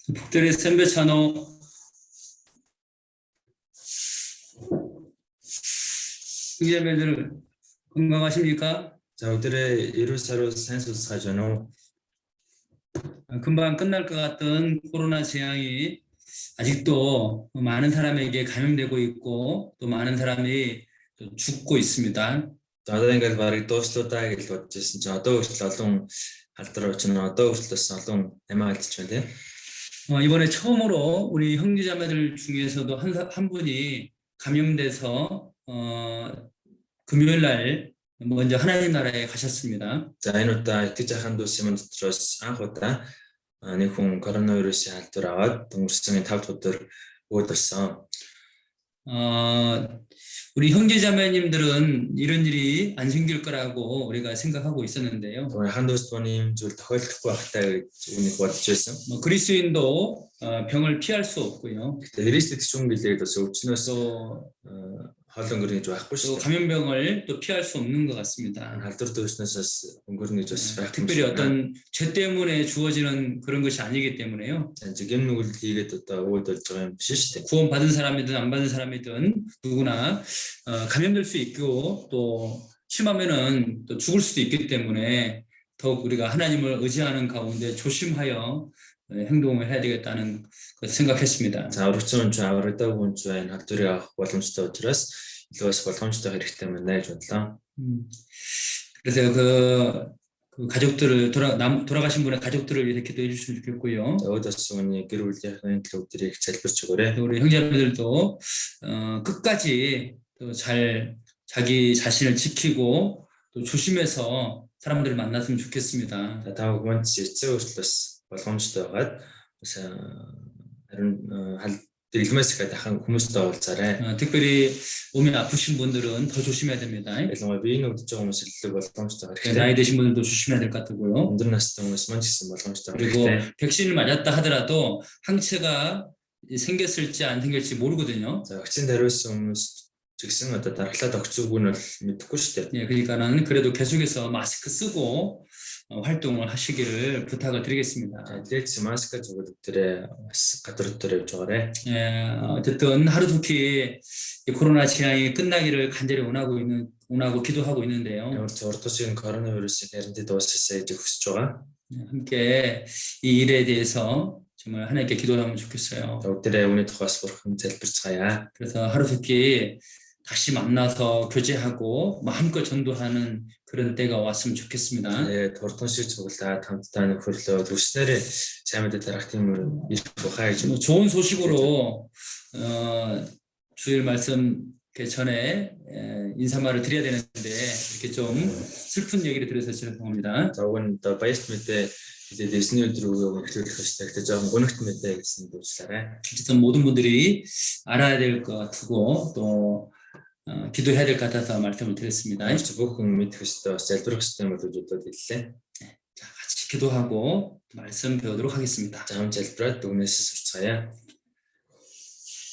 북들의 선배찬호 형제자매들 건강하십니까? 자, 오늘의 예루살렘 센서스 사전은 금방 끝날 것 같던 코로나 재앙이 아직도 많은 사람에게 감염되고 있고 또 많은 사람이 또 죽고 있습니다. одоо ингээд барыг дуустуудаа гэж бодож ирсэн чинь одоо хүртэл олон алдар очно одоо хүртэл олон амиа алдчих байна тийм. 이번에 처음으로 우리 형제자매들 중에서도 한 분이 감염돼서 금요일 날 먼저 하나님 나라에 가셨습니다. За энэ удаа итгэж ахын дүүс юм дотроос анх удаа нэг хүн коронавирусын алдар аваад өнгөрсөн 5 дахь өдөр өөдөрсөн. 우리 형제자매님들은 이런 일이 안 생길 거라고 우리가 생각하고 있었는데요. ахын дүүс түүний юм зүйл тохиолдохгүй байхтай гэж үнийг бодож байсан. 그리스도인도 병을 피할 수 없고요. Христ итгэж хүн гэлээд бас өвчнөөс холонгөр гэж байхгүй 또 шүү. 감염병을 또 피할 수 없는 것 같습니다. алдар дүүснээс өнгөрнө гэж бас байхгүй. 특별히 어떤 죄 때문에 주어지는 그런 것이 아니기 때문에요. гэм нүгэл хийгээд одоо өөд болж байгаа юм биш шүү дээ. 구원 받은 사람이든 안 받은 사람이든 누구나 감염될 수 있고 또 심하면은 또 죽을 수도 있기 때문에 더욱 우리가 하나님을 의지하는 가운데 조심하여 행동을 해야 되겠다는 것을 생각했습니다. За өргөцөн ч аврагдаагүй хүн ч байна. халдварыг авах боломжтой учраас илүү бас боломжтой хэрэгтэй байна гэж бодлоо. 그래서 그 가족들을 돌아가신 분의 가족들을 위해서 기도해 주시면 좋겠고요. За өөдөөс үүний гэр бүлийн төлөв들ийг залбирч өгөөрэй. 우리 형제자매들도 끝까지 또 잘 자기 자신을 지키고 또 조심해서 사람들을 만났으면 좋겠습니다. За та бүхэнд эцэг өөрчлөлтөөс боломжтой байгаад бас харин дэлгэмээс ихэд ахын хүмүүстэй уулзаарай. 특별히 몸이 아프신 분들은 더 조심해야 됩니다. ялангуяа биеийн өвдөж байгаа хүмүүс илүү боломжтой хэрэгтэй. 나이 드신 분들도 조심해야 될 것 같고요. өндөр настай хүмүүс маань ч гэсэн боломжтой 그리고 хэрэгтэй. 백신을 맞았다 하더라도 항체가 생겼을지 안 생길지 모르거든요. За вакцин хариулсан хүмүүс ч гэсэн одоо дархлаад өгцөөгүй нь бол мэдэхгүй шүү дээ. 예, 그러니까는 그래도 계속해서 마스크 쓰고 활동을 하시기를 부탁을 드리겠습니다. Дээлс маска зүгэл өдрөө бас гадар өдрөө явж байгаарэ. 예, 어쨌든 하루속히 코로나 재앙이 끝나기를 간절히 원하고 기도하고 있는데요. Ямар ч урдчгийн коронавирусын карантин дуусчихсаа гэж хүсэж байгаа. 함께 이 일에 대해서 정말 하나님께 기도하면 좋겠어요. Өдрөө үүний тухайс бурхан залбирцгаая. 그래서 하루속히 다시 만나서 교제하고 마음껏 전도하는 그런 때가 왔으면 좋겠습니다. Турдан шиг цуглаад хамтдаа нөхөрлөө төснөрөө сайн мэдээ тарах тийм ирэх тухай гэж. 좋은 소식으로 주일 말씀 전에 인사말을 드려야 되는데 이렇게 좀 슬픈 얘기를 드려서 죄송합니다. За уг нь одоо баярт мэдээ 이제 дэсний өдөр өгөө хэлүүлэх хэрэгтэй. Тэгтээ жоохон гоногт мэдээ гэсэн дүүслээрэй. 어쨌든 모든 분들이 알아야 될 것 같고 또 기도해야 될 것 같아서 말씀을 드렸습니다. Бүхэн мэдэх хэрэгтэй, бас залбирах хэрэгтэй юм болоод хэллээ. 자, 같이 기도하고 말씀 배우도록 하겠습니다. За хамт залбираад дүгнээс сурцгаая.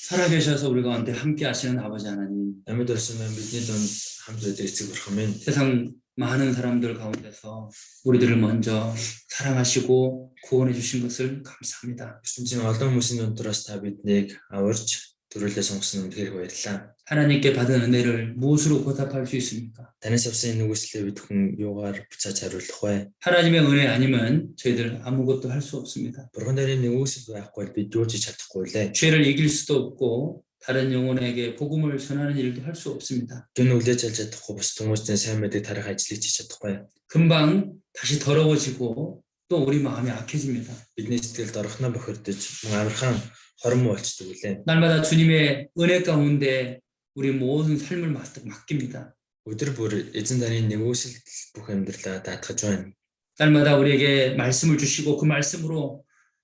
살아계셔서 우리 가운데 함께 하시는 아버지 하나님. Амьд орсон бидний дунд хамт байдаг эцэг бурхан минь. 세상 많은 사람들 가운데서 우리들을 먼저 사랑하시고 구원해 주신 것을 감사합니다. ертөнцийн олон хүмүүсийн дундаас та биднийг аварч төрөлөө сонгосон үнээр баярлалаа. 하나님께 받은 은혜를 무엇으로 보답할 수 있습니까? Танаас авсан нүгслээ бид хүн юугаар буцааж хариулах вэ? 하나님의 은혜 아니면 저희들 아무것도 할 수 없습니다. Бурхан дээрээ нүгсэл байхгүй бид юу ч хийж чадахгүй лээ. 죄를 이길 수도 없고 다른 영혼에게 복음을 전하는 일도 할 수 없습니다. Гэн үлээж алж чадахгүй бус хүмүүстэй сайн мэдээ тарих ажлыг хийж чадахгүй. 금방 다시 더러워지고 또 우리 마음이 악해집니다. Бидний сэтгэлд орохноо бохирдож амархан хором болчдөг үлээ. 날마다 주님의 은혜 가운데 우리 모든 삶을 맡깁니다. Өдөр бүр эзэн таны нүгсэл бүх амьдралаа даатгаж байна. 날마다 우리에게 말씀을 주시고 그 말씀으로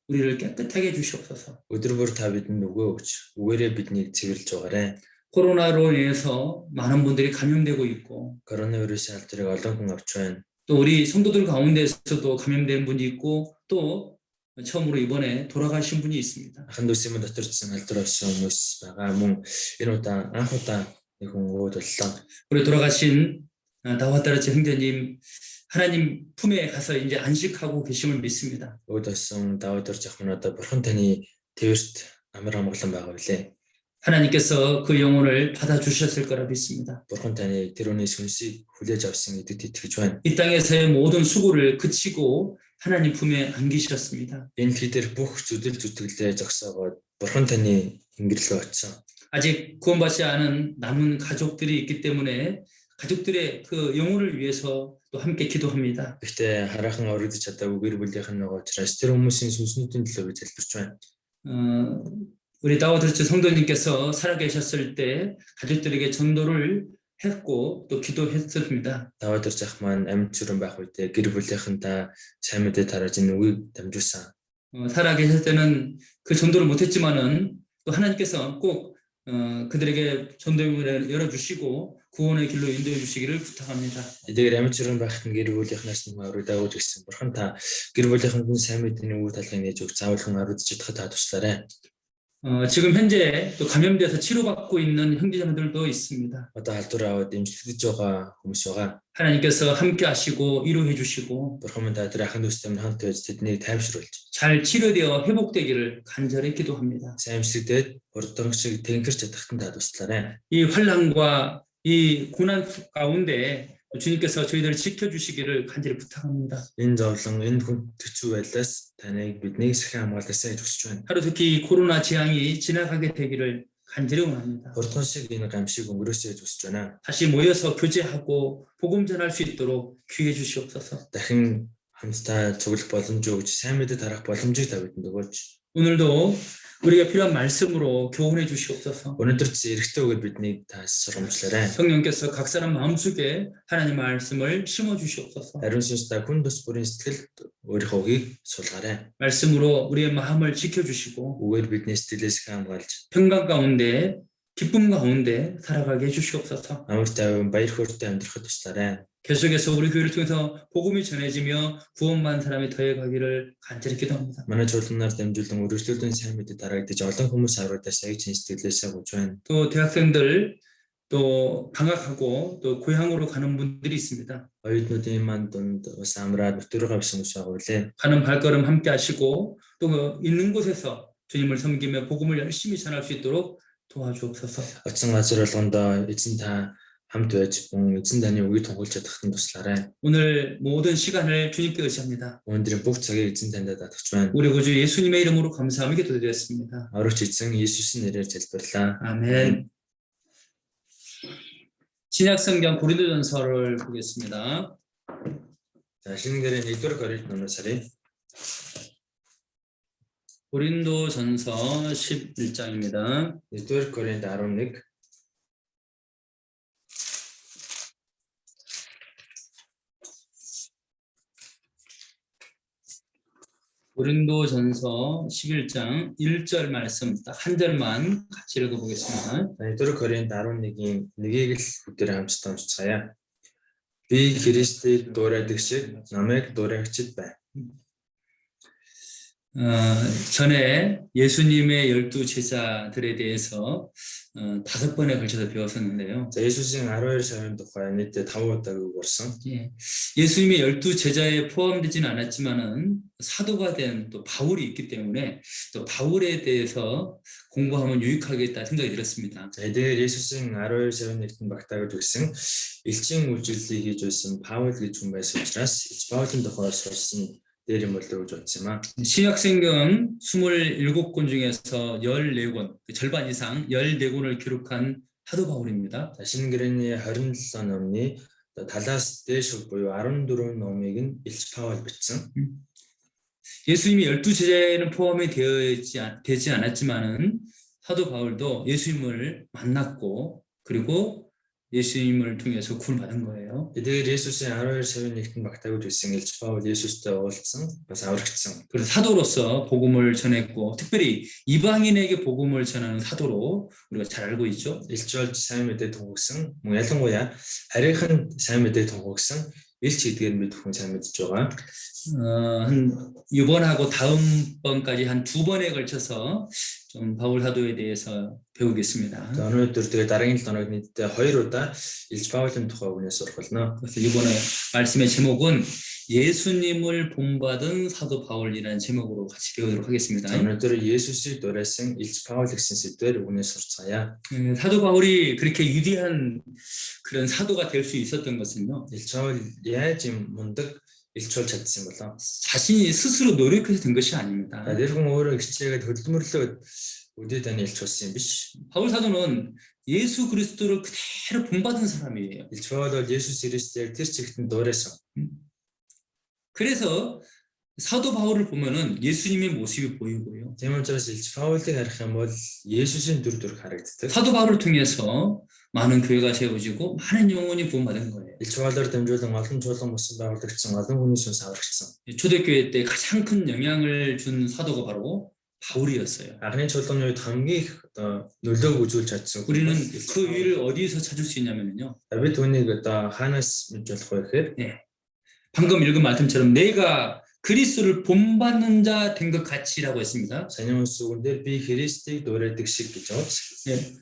우리를 깨끗하게 해주시옵소서. өдөр бүр та бидэнд өгөө өгч үгээрээ биднийг цэвэрлж байгаарэ. 코로나로 인해서 많은 분들이 감염되고 있고 коронавирусын алдрыг олон хүн авч байна. 또 우리 성도들 가운데서도 감염된 분이 있고 또 처음으로 이번에 돌아가신 분이 있습니다. Ахын дүүсийн доторчсон алдар авсан хүмүүс байгаа мөн энэ удаа анх удаа нэг хүн өөд боллоо. 우리 돌아가신 나와 따르치 형제님 하나님 품에 가서 이제 안식하고 계심을 믿습니다. Үүд болсон Давид орж ах нь одоо Бурхан таны твэрт амар амгалан байгаа билээ. 하나님께서 그 영혼을 받아주셨을 거라 믿습니다. Бурхан таны тэр үнийн сүнсийг хүлээж авсан гэдэгт итгэж байна. 이 땅에서의 모든 수고를 그치고 하나님 품에 안기셨습니다. Энэ дэлхий дээр бүх зүдэл зүтгэлээ зогсоогоод Бурхан таны ингэрлөө очсон. 아직 구원받지 않은 남은 가족들이 있기 때문에 가족들의 그 영혼을 위해서 또 함께 기도합니다. Гэхдээ хараахан орогдож чадаагүй гэр бүлийнх нь байгаа учраас тэр хүмүүсийн сүнснүүдийн төлөө би залбирч байна. 우리 다우드르츠 성도님께서 살아계셨을 때 가족들에게 전도를 했고 또 기도했습니다. Давид орж ах маань амьд зүрэн байх үедээ гэр бүлийнхэнтэй сайн мэдээ тарааж энэ үгийг дамжуулсан. 살아계실 때는 그 전도를 못했지만은 또 하나님께서 꼭 그들에게 전도의 문을 열어주시고 구원의 길로 인도해 주시기를 부탁합니다. Эдгээр амьд зүрэн байхад нь гэр бүлийнхнээс нь орой дагуулж гисэн. Бурхан та гэр бүлийнхэнд нь сайн мэдээний үе талхыг нээж өгч заавалхан оройдож чадхад та туслаарай. 지금 현재 또 감염돼서 치료받고 있는 형제자매들도 있습니다. Одоо халдвар аваад дэмжлэгдэж байгаа хүмүүс байгаа. 하나님께서 함께 하시고 위로해 주시고 Бурхан та тэр ахын дүүстэй минь хамт байж тэднийг тайвшруулж 잘 치료되어 회복되기를 간절히 기도합니다. сайн эмчилдээд урдан шиг тэнгэрч чадахад нь та туслаарай. 이 환난과 이 고난 가운데 주님께서 저희들을 지켜주시기를 간절히 부탁합니다. Энэ зовлон, энэ хүн төцүү байдлаас таныг биднийг сахин хамгаалаасаа гэж хүсэж байна. 하루속히 이 코로나 재앙이 지나가게 되기를 간절히 원합니다. Урдан шиг энэ гамшиг өнгөрөөсөө гэж хүсэж байна. 다시 모여서 교제하고 복음 전할 수 있도록 귀해 주시옵소서. Дахин хамтдаа цуглах боломж өгч сайн мэдээ тарах боломжийг та бидэнд өгөөч. 오늘도 우리가 필요한 말씀으로 교훈해 주시옵소서. Өнөөдөр зэрэгтэй өгөөд биднийг та сургамжлаарай. 성령께서 각 사람 마음속에 하나님 말씀을 심어 주시옵소서. Ариун сүнс та хүн тус бүрийн сэтгэлд өөрийнхөө үгийг суулгаарай. 말씀으로 우리의 마음을 지켜 주시고 Үгээр бидний сэтгэлээс хамгаалж 평강 가운데 기쁨 가운데 살아가게 해 주시옵소서. амар тайван баяр хөөртэй амьдрахад туслаарай. 계속해서 우리 교회를 통해서 복음이 전해지며 구원받은 사람이 더해가기를 간절히 기도합니다. Манай чуулганаар дамжуулан өргөжлөлтийн сайн мэдээ дарагдаж олон хүмүүс аврагдаж сая чин сэтгэлээсээ гуйж байна. 또 대학생들 또 방학하고 또 고향으로 가는 분들이 있습니다. Оюутнуудын манд донд бас амраад өтөрөө авсан хүмүүс байгаа үлээ. 가는 발걸음 함께 하시고 또 있는 곳에서 주님을 섬기며 복음을 열심히 전할 수 있도록 도와주옵소서. Очсон газар болгондоо эзэн та хамт байж хүн эзэн таны үгийг тунхилж чадахад нь туслаарай. 오늘 모든 시간을 주님께 의지합니다. Өнөөдрийн бүх цагийг эзэн танд даатгаж байна. 우리 구주 예수님의 이름으로 감사하며 기도드렸습니다. Аврагч эзэн Иесусийн нэрээр залбирлаа. 아멘. 신약성경 고린도전서를 보겠습니다. За шинэ гэрээ 1-р Коринт номоос харъя. 고린도전서 11장입니다. 1-р Коринт 11 고린도전서 11장 1절 말씀 딱 한 절만 같이 읽어보겠습니다. 1-р Коринт 11-ийн 1-ийг л бүгдээр хамтдаа уншицгаая. Би Христийг дуурайдаг шиг намайг дуурайгчд байна. 전에 예수님의 12 제자들에 대해서 5번에 걸쳐서 배웠었는데요. За Иесусийн 12 сарын тухай нийтдээ 5 удаа үг орсон. 예, 예수님의 12 제자에 포함되지는 않았지만은 사도가 된 또 바울이 있기 때문에 또 바울에 대해서 공부하면 유익하겠다 생각이 들었습니다. За эдгээр Иесусийн 12 сарын нэгтэн багтааж өгсөн элчийн үйлчлэлийг хийж байсан Паул гэж хүн байсан учраас Паулын тухай сурсан дээр юм болов гэж бодсон юм аа. 신약성경 27권 중에서 14권, 절반 이상 14권을 기록한 사도 바울입니다. За шинэ гэрээний 27 номны талаас дээш буюу 14 номыг нь Илч Паул бичсэн. 예수님이 12제자에는 포함이 되지 않았지만은 사도 바울도 예수님을 만났고 그리고 예수님을 통해서 구원을 받은 거예요. эдгээр Иесусийн 12 сарын нэгтэн багтааж өгсөн Илч Паул Иесустэй уулзсан бас аврагдсан. 그래서 사도로서 복음을 전했고 특별히 이방인에게 복음을 전하는 사도로 우리가 잘 알고 있죠. Илч болж сайн мэдээ тунхагсан. Мөн ялангуяа харийнхан сайн мэдээ тунхагсан Илч гэдгээр бид хүн сайн мэдж байгаа. 한 이번하고 다음번까지 한 2번에 걸쳐서 좀 바울 사도에 대해서 배우겠습니다. За өнөөдөр тэгээ дараагийн 7 хоног нийтдээ 2 удаа Илж Паулын тухай үгнээс сурах болно. 그래서 이번에 말씀의 제목은 예수님을 본받은 사도 바울이라는 제목으로 같이 배우도록 하겠습니다. За өнөөдөр Есүсийг дуурайсан Илж Паул гэсэн сэдвээр үгнээс сурцгаая. 사도 바울이 그렇게 위대한 그런 사도가 될 수 있었던 것은요. Илж Паул яаж юм мундаг илч болж чадсан болоо. 자신이 스스로 노력해서 된 것이 아닙니다. За тэр хүн өөрөө хичээгээд хөдөлмөрлөө өдөө тань илч болсон юм биш. 바울 사도는 예수 그리스도를 그대로 본받은 사람이에요. Илж Паул бол Есүс Христийг тэр чигтэн дуурайсан. 그래서 사도 바울을 보면은 예수님의 모습이 보이고요. Тийм учраас Илж Паулыг харах юм бол Есүсийн дүр төрх харагддаг. 사도 바울을 통해서 많은 교회가 세워지고 많은 영혼이 구원받은 거예요. Илж Паулаар дамжуулан олон чуулган болсон байгуулагдсан, олон хүний сүнс аврагдсан. 초대교회 때 가장 큰 영향을 준 사도가 바로 바울이었어요. Анхны чуулганы үед хамгийн их нөлөөг үзүүлж чадсан. 우리는 그 위를 어디서 찾을 수 있냐면요. бид түүнийг хаанаас мэдж болох вэ гэхээр 방금 읽은 말씀처럼 내가 그리스도를 본받는 자 된 것 같이라고 했습니다. саний үгсүүгээр би Христийг дуурайдаг шиг гэж байна.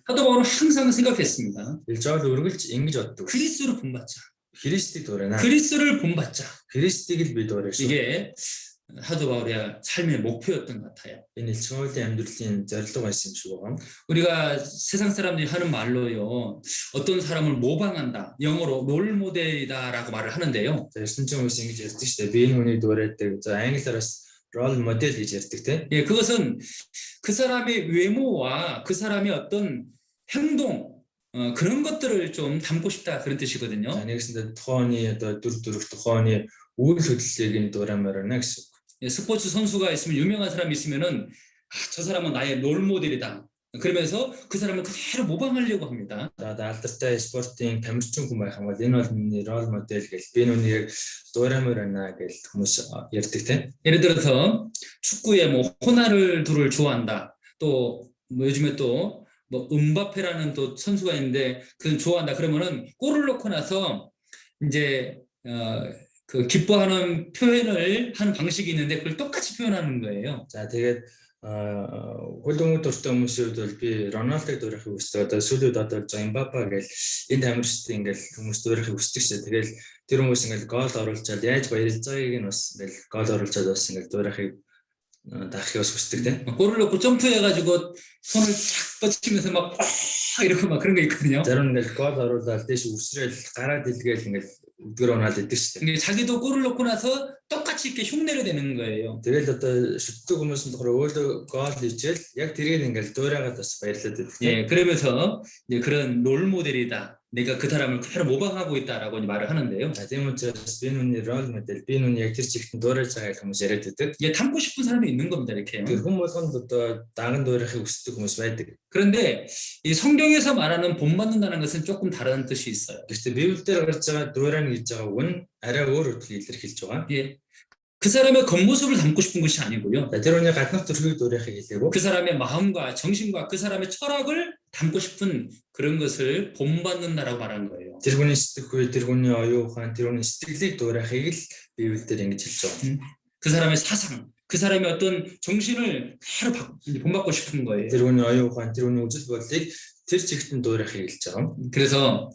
사도 바울은 항상 생각했습니다. Илж Паул үргэлж ингэж боддог. 그리스도를 본받자. Христийг дуурайна. 그리스도를 본받자. Христийг л би дуурайш. 이게 사도 바울의 삶의 목표였던 것 같아요. Энэ Илж Паулын амьдралын зорилго байсан юм шиг байна. 우리가 세상 사람들이 하는 말로요. 어떤 사람을 모방한다. 영어로 롤 모델이다라고 말을 하는데요. За ертөнцийн хүмүүс ингэж ярьдаг шүү дээ. Би энэ хүнийг дуурайдаг. За англиараас role model гэж ярьдаг те. 예, 그것은 그 사람의 외모와 그 사람의 어떤 행동 그런 것들을 좀 담고 싶다 그런 뜻이거든요. За нэгсэндээ тухайны дүр төрх тухайны үйл хөдлөлийг нь дуураймаар байна гэсэн. 예, 스포츠 선수가 있으면 유명한 사람이 있으면은 저 사람은 나의 롤 모델이다. 그러면서 그 사람을 그대로 모방하려고 합니다. За алдартай спортын тамирчин хүн байх юм бол энэ бол миний role model гэж би нүнийг дуураймаар байна гэж хүмүүс ярьдаг те. 예를 들어서 축구에 뭐 호나르두를 좋아한다. 또 뭐 요즘에 또 뭐 음바페라는 또 선수가 있는데 그는 좋아한다. 그러면은 골을 넣고 나서 이제 그 기뻐하는 표현을 하는 방식이 있는데 그걸 똑같이 표현하는 거예요. За тэгээд хөлбөмбөг дуртай хүмүүсүүд бол би Роналдог дуурайхыг хүсдэг. Одоо сүүлийн одоо Эмбапе гэж энэ тамирчдын ингээл хүмүүс дуурайхыг хүсдэг шээ. Тэгэл тэр хүмүүс ингээл гол оруулчаад яаж баярлж байгааг нь бас ингээл гол оруулчаад бас ингээл дуурайхыг даахыг бас хүсдэг те. 골을 넣고 점프해가지고 손을 쫙 뻗치면서 막 이렇게 막 그런 거 있거든요. Зарим ингээл гол оруулаад дэш үсрээл гараад илгээл ингээл өдгөр унаал идэг шээ. 근데 자기도 골을 넣고 나서 똑같이 이렇게 흉내를 내는 거예요. Тэгэл одоо шүтдэг хүмүүс нь болохоор өөрөө гол хийчихэл яг тэрийг ингээл дуурайгаад бас баярлаад байдаг. 예, 그러면서 이제 그런 롤 모델이다. 내가 그 사람을 그대로 모방하고 있다라고 말을 하는데요. За тийм учраас би нүний role model, би нүний яг тэр чигтэн дуурайж байгааг хүмүүс яриад байдаг. 이게 닮고 싶은 사람이 있는 겁니다. 이렇게. Тэр хүн болгонд одоо даган дуурайхыг хүсдэг хүмүүс байдаг. 그런데 이 성경에서 말하는 본받는다는 것은 조금 다른 뜻이 있어요. Гэхдээ Библиэлд гарч байгаа дуурайна гэж байгаа үг нь арай өөр үгээр илэрхийлж байгаа. 예. 그 사람의 겉모습을 담고 싶은 것이 아니고요. За тэр хүний гаднах төрхийг дуурайхыг хэлээгүй. 그 사람의 마음과 정신과 그 사람의 철학을 담고 싶은 그런 것을 본받는다라고 말하는 거예요. Тэр хүний сэтгэхүй, тэр хүний оюун ухаан, тэр хүний сэтгэлийг дуурайхыг л Библиэлд ингэж хэлж байгаа. 그 사람의 사상, 그 사람의 어떤 정신을 그대로 본받고 싶은 거예요. Тэр хүний оюун ухаан, тэр хүний үзэл бодлыг тэр чигтэн дуурайхыг хэлж байгаа. 그래서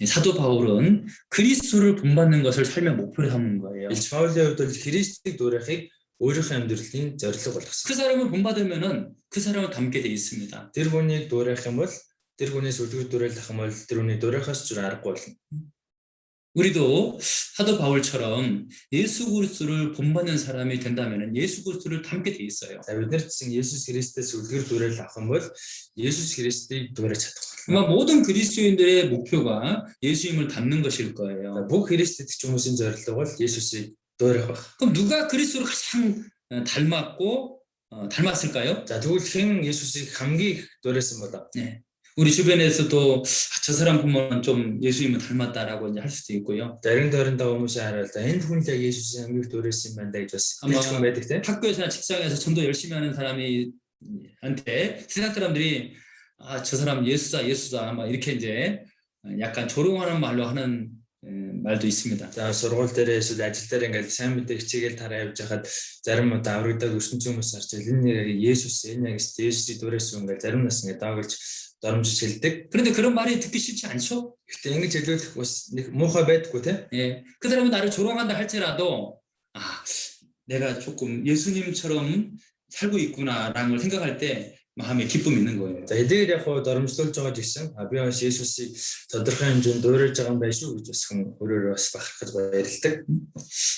사도 바울은 그리스도를 본받는 것을 삶의 목표로 삼는 거예요. Илж Паулын хувьд бол Христийг дуурайхыг өөрийнхөө амьдралын зорилго болгосон. 그 사람을 본받으면은 그 사람을 닮게 돼 있습니다. Тэр хүнийг дуурайх юм бол тэр хүнээс үлгэр дуурайлах юм бол тэр хүний дуурайхаас ч аргагүй болно. 우리도 사도 바울처럼 예수 그리스도를 본받는 사람이 된다면은 예수 그리스도를 닮게 돼 있어요. За бид нар чинь Есүс Христээс үлгэр дуурайлах авах юм бол Есүс Христийг дуурайж чадах. 아마 모든 그리스도인들의 목표가 예수님을 닮는 것일 거예요. Бүх Христэд ч хүмүүсийн зорилго бол Есүсийг дуурайх байх. 그럼 누가 그리스도를 가장 닮았고 닮았을까요? За тэгвэл хэн Есүсийг хамгийн их дуурайсан болоо? 우리 주변에서도 저 사람 보면 좀 예수님을 닮았다라고 이제 할 수도 있고요. Зарим дөрөндөө хүмүүсийн хараад энэ хүн л яг Есүсийн хамгийн их дуурайсан юм байна гэж бас хэлж хүн байдаг тийм. 학교에서나 직장에서 전도 열심히 하는 사람이 한테 세상 사람들이 저 사람 예수다 막 이렇게 이제 약간 조롱하는 말로 하는 말도 있습니다. За сургууль дээр эсвэл ажил дээр ингээд сайн мэдээ хичээгээл тараа явж хахад зарим удаа аврагдаад ертөнцийн хүмүүс харж энэ яг Есүс энэ яг Есүсийг дуурайсан ингээд зарим нас ингээд даагалж доромжиж хэлдэг. 그런데 그런 말이 듣기 싫지 않죠? Гэхдээ ингэж хэлүүлэх бас нэг муухай байдаггүй те. 예, 그 사람은 나를 조롱한다 할지라도 내가 조금 예수님처럼 살고 있구나라는 걸 생각할 때 마음에 기쁨이 있는 거예요. За эдгээр яг хоо доромжлуулж байгаа гэсэн би бас Есүсийг тодорхой хэмжээнд дуурайж байгаа юм байна шүү гэж бас хүн өөрөөр бас бахархаж баярлдаг.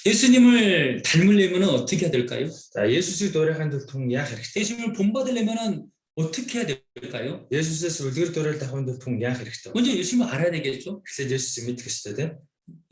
예수님을 닮으려면 어떻게 해야 될까요? За Есүсийг дуурайхын тулд хүн яах хэрэгтэй? 예수님을 본받으려면 어떻게 해야 될까요? Есүсээс үлгэр дуурайж авахын тулд хүн яах хэрэгтэй? 먼저 예수님을 알아야 되겠죠. эхлээд Есүсийг мэдэх хэрэгтэй тийм.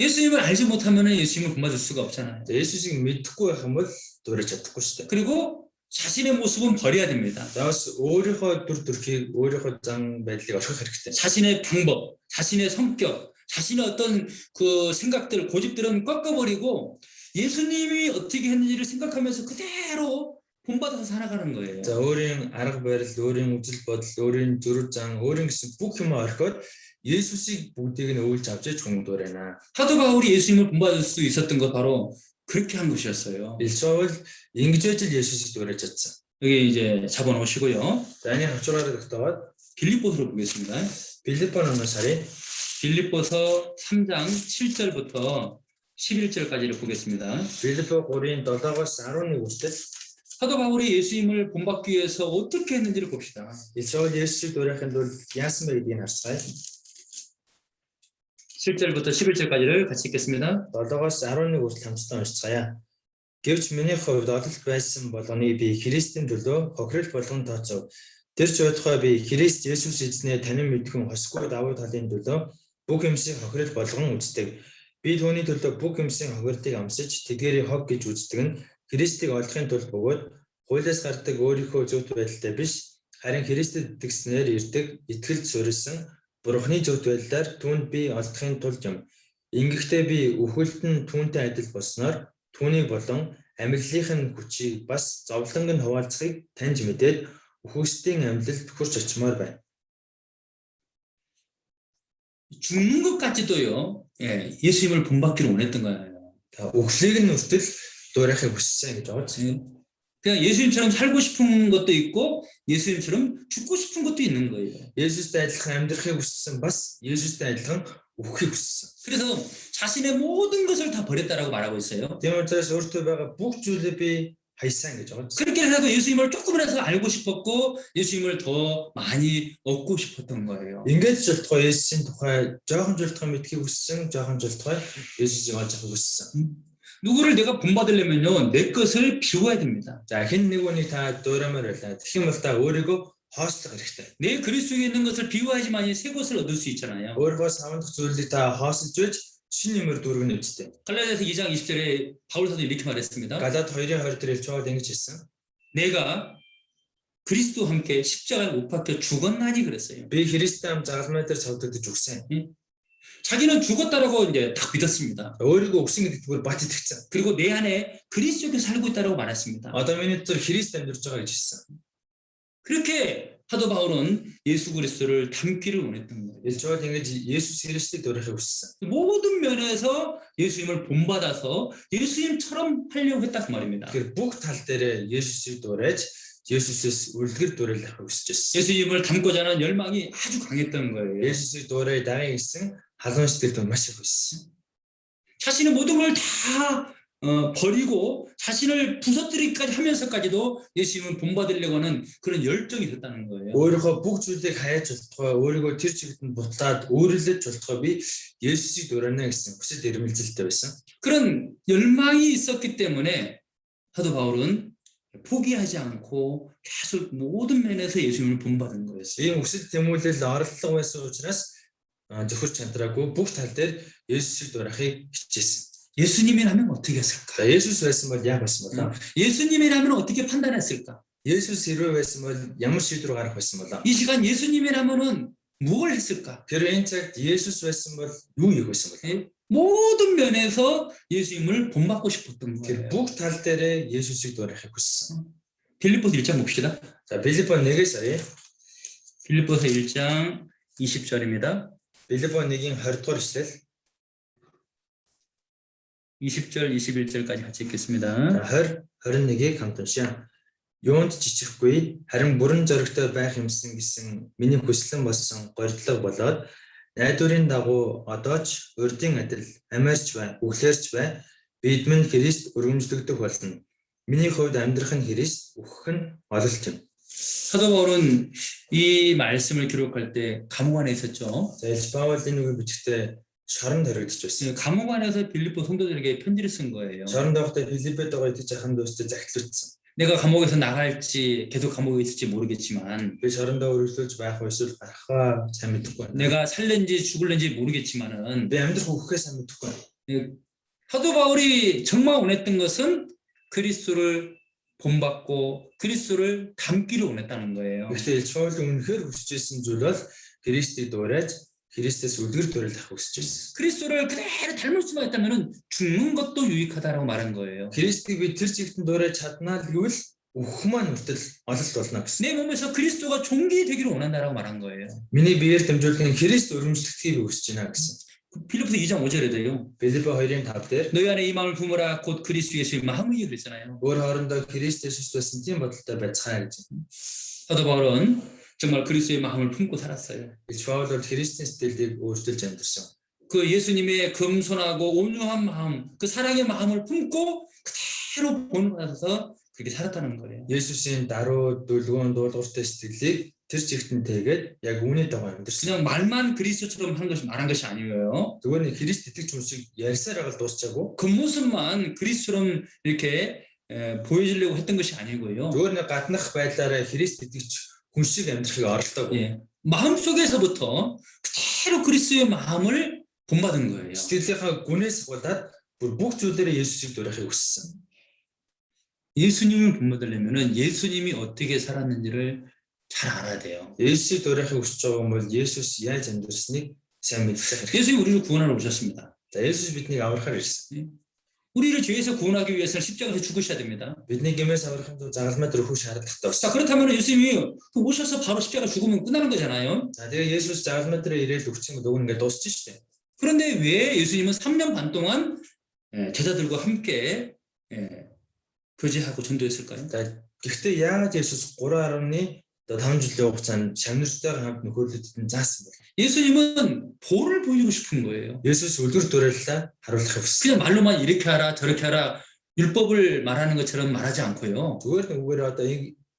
예수님을 알지 못하면 예수님을 본받을 수가 없잖아요. За Есүсийг мэдэхгүй байх юм бол дуурайж чадахгүй шүү дээ. 그리고 자신의 모습은 버려야 됩니다. За бас өөрийнхөө дүр төрхийг өөрийнхөө зан байдлыг орхих хэрэгтэй. 자신의 방법, 자신의 성격, 자신의 어떤 그 생각들, 고집들은 꺾어버리고 예수님이 어떻게 했는지를 생각하면서 그대로 본받아서 살아가는 거예요. За өөрийн арга барил, өөрийн үзэл бодол, өөрийн зүрх зан, өөрийн гэсэн бүх юм орхиод Есүсийг бүгдийг нь үйлж авч хүн дуурайна. 사도 바울이 예수님을 본받을 수 있었던 것 바로 그렇게 한 것이었어요. Илшоол ингэж байж л Есүсийг дуурайж чадсан. 여기 이제 잡아놓으시고요. За энэ хавчраараа тогтоод 빌립보서로 보겠습니다. Филиппо номоос харъя. 빌립보서 3장 7절부터 11절까지를 보겠습니다. Филиппо 3-ын 7-оос 11 хүртэл 사도 바울이 예수님을 본받기 위해서 어떻게 했는지를 봅시다. Илшоол Есүсийг дуурайхын тулд яасан бэ гэдгийг харцгаая. 7절부터 11절까지를 같이 읽겠습니다. 7-оос 11 хүртэл хамтдаа уншицгаая. Гэвч миний хувьд одол байсан болгоны би Христийн төлөө хохирол болгон тооцов. Тэр ч удахгүй би Христ Есүс эзнээ танин мэдхэн хосгүй давуу талын төлөө бүх юмсыг хохирол болгон үздэг. Би түүний төлөө бүх юмсийн хохирлыг амсаж тэдгээрийг хог гэж үздэг нь Христийг олохын тулд бөгөөд хуулиас гардаг өөрийнхөө зөвхт байдалтай биш, харин Христэд итгэснээр ирдэг итгэлд суурилсан Бурхны зөвхт байдлаар түүнд би олдохын тулд юм. Ингэхдээ би үхэлд нь түүнтэй адил болсноор түүнийг болон амьдлынхын хүчийг бас зовлонг нь хуваалцахыг таньж мэдээд үхэгсдийн амьдлалд хүрч очимоор байна. 죽는 것까지도요. 예수님을 본받기를 원했던 거예요. Үхлийг нь үртэл дуурайхыг хүссэн гэж байгаа чинь. 그냥 예수님처럼 살고 싶은 것도 있고 예수님처럼 죽고 싶은 것도 있는 거예요. Есүстэй адилхан амьдрахыг хүссэн бас Есүстэй адилхан үххийг хүссэн. 그래서 자신의 모든 것을 다 버렸다라고 말하고 있어요. Тийм учраас өөртөө байгаа бүх зүйлээ би хайсан гэж байгаа чинь. 그렇게 해서 예수님을 조금이라도 알고 싶었고 예수님을 더 많이 얻고 싶었던 거예요. Ингээд ч болтгой Есүсийн тухай жоохон жолтгой мэдхийг хүссэн, жоохон жолтгой Есүсийг олж авахыг хүссэн. 누구를 내가 본받으려면요 내 것을 비워야 됩니다. За хэн нэгүнийг та дуураймаар байлаа. Тэгэх юм бол та өөрийгөө хоослох хэрэгтэй. 내 그리스도에 있는 것을 비워야지만이 새 것을 얻을 수 있잖아요. Өөрийгөө савандах зүйлийг та хоосолж байж шинэ нэмэр дүүргэн өвчтэй. 갈라디아서 2장 20절에 바울 사도 이렇게 말했습니다. Галаад 2:20 дээр 일초월 ингэж хэлсэн. 내가 그리스도와 함께 십자가에 못 박혀 죽었나니 그랬어요. Би Христтэй хамт загалмай дээр цовдогдож өгсөн. 자기는 죽었다라고 이제 딱 믿었습니다. Өөрийгөө өгсөн гэдэг зүгээр бат итгэсэн. 그리고 내 안에 그리스도께 살고 있다라고 말했습니다. Одоо миний дотор Христ амьдарч байгаа гэж хэлсэн. 그렇게 사도 바울은 예수 그리스도를 닮기를 원했던 거예요. 일초월 ингэж Есүс Христийг дуурайхыг хүссэн. 모든 면에서 예수님을 본받아서 예수님처럼 하려고 했다 그 말입니다. Тэгэхээр бүх тал дээр Есүсийг дуурайж Есүсээс үлгэр дуурайлахыг хүсэж байсан. 예수님을 닮고자 하는 열망이 아주 강했던 거예요. Есүсийг дуурай дагая гэсэн халуун сэтгэлд маш их хүссэн. 자신의 모든 걸 다 버리고 자신을 부서뜨리기까지 하면서까지도 예수님을 본받으려고 하는 그런 열정이 있었다는 거예요. Өөрийнхөө бүх зүйлийг хаяаж болтгой, өөрийгөө тэр чиглэлд бутлаад өөрөлдөж болтгой би Есүсийг дуурайна гэсэн хүсэл эрмэлзэлтэй байсан. 그런 열망이 있었기 때문에 사도 바울은 포기하지 않고 계속 모든 면에서 예수님을 본받은 거였어요. Ийм хүсэл тэмүүлэл оролдлого байсан учраас зөвхөн чандраагүй бүх тал дээр Есүсийг дуурайхыг хичээсэн. 예수님이라면 어떻게 했을까? За Есүс байсан бол яах байсан болоо? 예수님이라면 어떻게 판단했을까? Есүс хэрвээ байсан бол ямар шийдвэр гарах байсан болоо? 이 시간 예수님이라면은 뭘 했을까? Тэр энэ цагт Есүс байсан бол юу хийх байсан болоо? 모든 면에서 예수님을 본받고 싶었던 Тэр 거예요. бүх тал дээр Есүсийг дуурайхыг хүссэн. 빌립보서 1장 봅시다. За Филиппо 1-ээс харъя. 빌립보서 1장 20절입니다. Филиппо 1-ийн 20 дугаар эшлэл. 20절, 21절까지 같이 За 읽겠습니다. 20, 21-ийг хамт уншия. Юунд жичихгүй харин бүрэн зоригтой байх юмсан гэсэн миний хүслэн болсон горьдлого болоод найдварын дагуу одоо ч урдын адил амиарч бай, үхлээрч бай. Бид минь Христ өргөмжлөгдөх болно. Миний хувьд амьдрах нь Христ, үхэх нь ололт юм. 사도 바울은 이 말씀을 기록할 때 감옥 안에 있었죠. За Илж Паул энэ үгийг бичихтэй шоронд хоригдож байсан. 감옥 안에서 빌립보 성도들에게 편지를 쓴 거예요. Шоронд байхдаа Филиппед байгаа итгэж ахын дүүстэй захидлагдсан. 내가 감옥에서 나갈지 계속 감옥에 있을지 모르겠지만 Би шорондоо өргөжлүүлж байх уу эсвэл гарахаа сайн мэдэхгүй байна. 내가 살는지 죽을는지 모르겠지만은 Би амьдрах үхэхээ сайн мэдэхгүй байна. 사도 바울이 정말 원했던 것은 그리스도를 본받고 그리스도를 닮기를 원했다는 거예요. Гэхдээ Илж Паул үнэхээр хүсэж байсан зүйл бол Христийг дуурайж Христэс үлгэр дуурайлах хүсэж байсан. 그리스도를 그대로 닮을 수만 있다면은 죽는 것도 유익하다라고 말한 거예요. Христийг би тэр чигтэн дуурайж чаднаа л гэвэл үхэх маань хүртэл ололт болно гэсэн. 내 몸에서 그리스도가 존귀되기를 원한다라고 말한 거예요. Миний биеэр дамжуулахын Христ өргөмжлөгдөхийг би хүсэж байна гэсэн. 빌립보서 2장 5절에도요. Филиппо 2:5 дээр 너희 안에 이 마음을 품으라 곧 그리스도 예수의 마음이요 그랬잖아요. өөр хоорондоо Христ Есүс байсан тийм бодолтой байцгаая гэж. 사도 바울은 정말 그리스도의 마음을 품고 살았어요. Илж Паул бол Христийн сэтгэлийг өөрчилж амьдэрсэн. 그 예수님의 겸손하고 온유한 마음, 그 사랑의 마음을 품고 그대로 본받아서 그렇게 살았다는 거예요. Есүсийн даруй дүлгөөн дуулууртай сэтгэлийг тэр чигтэнтэйгээд яг үүний дагуу амьдэрсэн. 그냥 말만 그리스도처럼 말한 것이 아니에요. Зүгээр нэг Христ итгэж хүмүүсийг ярьсаар агаад дуусчаагүй. 겉모습만 그리스도처럼 이렇게 보여주려고 했던 것이 아니고요. Зүгээр нэг гаднах байдлаараа Христ итгэж хүн шиг амьдрахыг оролдоогүй. 예, 마음속에서부터 그대로 그리스도의 마음을 본받은 거예요. Сэтгэлийнхаа гүнээс болоод бүр бүх зүйлээрээ Есүсийг дуурайхыг хүссэн. 예수님을 본받으려면은 예수님이 어떻게 살았는지를 잘 알아야 돼요. Есүсийг дуурайхыг хүсэж байгаа юм бол Есүс яаж амьдрсныг сайн мэдчих хэрэгтэй. 예수님이 우리를 구원하러 오셨습니다. За Есүс биднийг аврахаар ирсэн. 우리를 죄에서 구원하기 위해서는 십자가에서 죽으셔야 됩니다. Бидний гэмээс аврахын тулд загалмай дээр өгөх шаардлагатай 자, болсон. 그렇다면 예수님이 오셔서 바로 십자가 죽으면 끝나는 거잖아요. За тэгээ Есүс загалмай дээр ирээл өгсөн үг ингээд дуусчих шүү дээ. 그런데 왜 예수님은 3년 반 동안 제자들과 함께 교제하고 전도했을까요? За гэхдээ яагаад Есүс 3.5 жилийн хугацаанд шамнартайгаар хамт нөхөрлөлтөд заасан бэ? 예수님은 보를 보이고 싶은 거예요. Есүс үлгэр дуурайллаа харуулахыг хүссэн. 그냥 말로만 이렇게 하라 저렇게 하라 율법을 말하는 것처럼 말하지 않고요. Зүгээр нэг үгээр одоо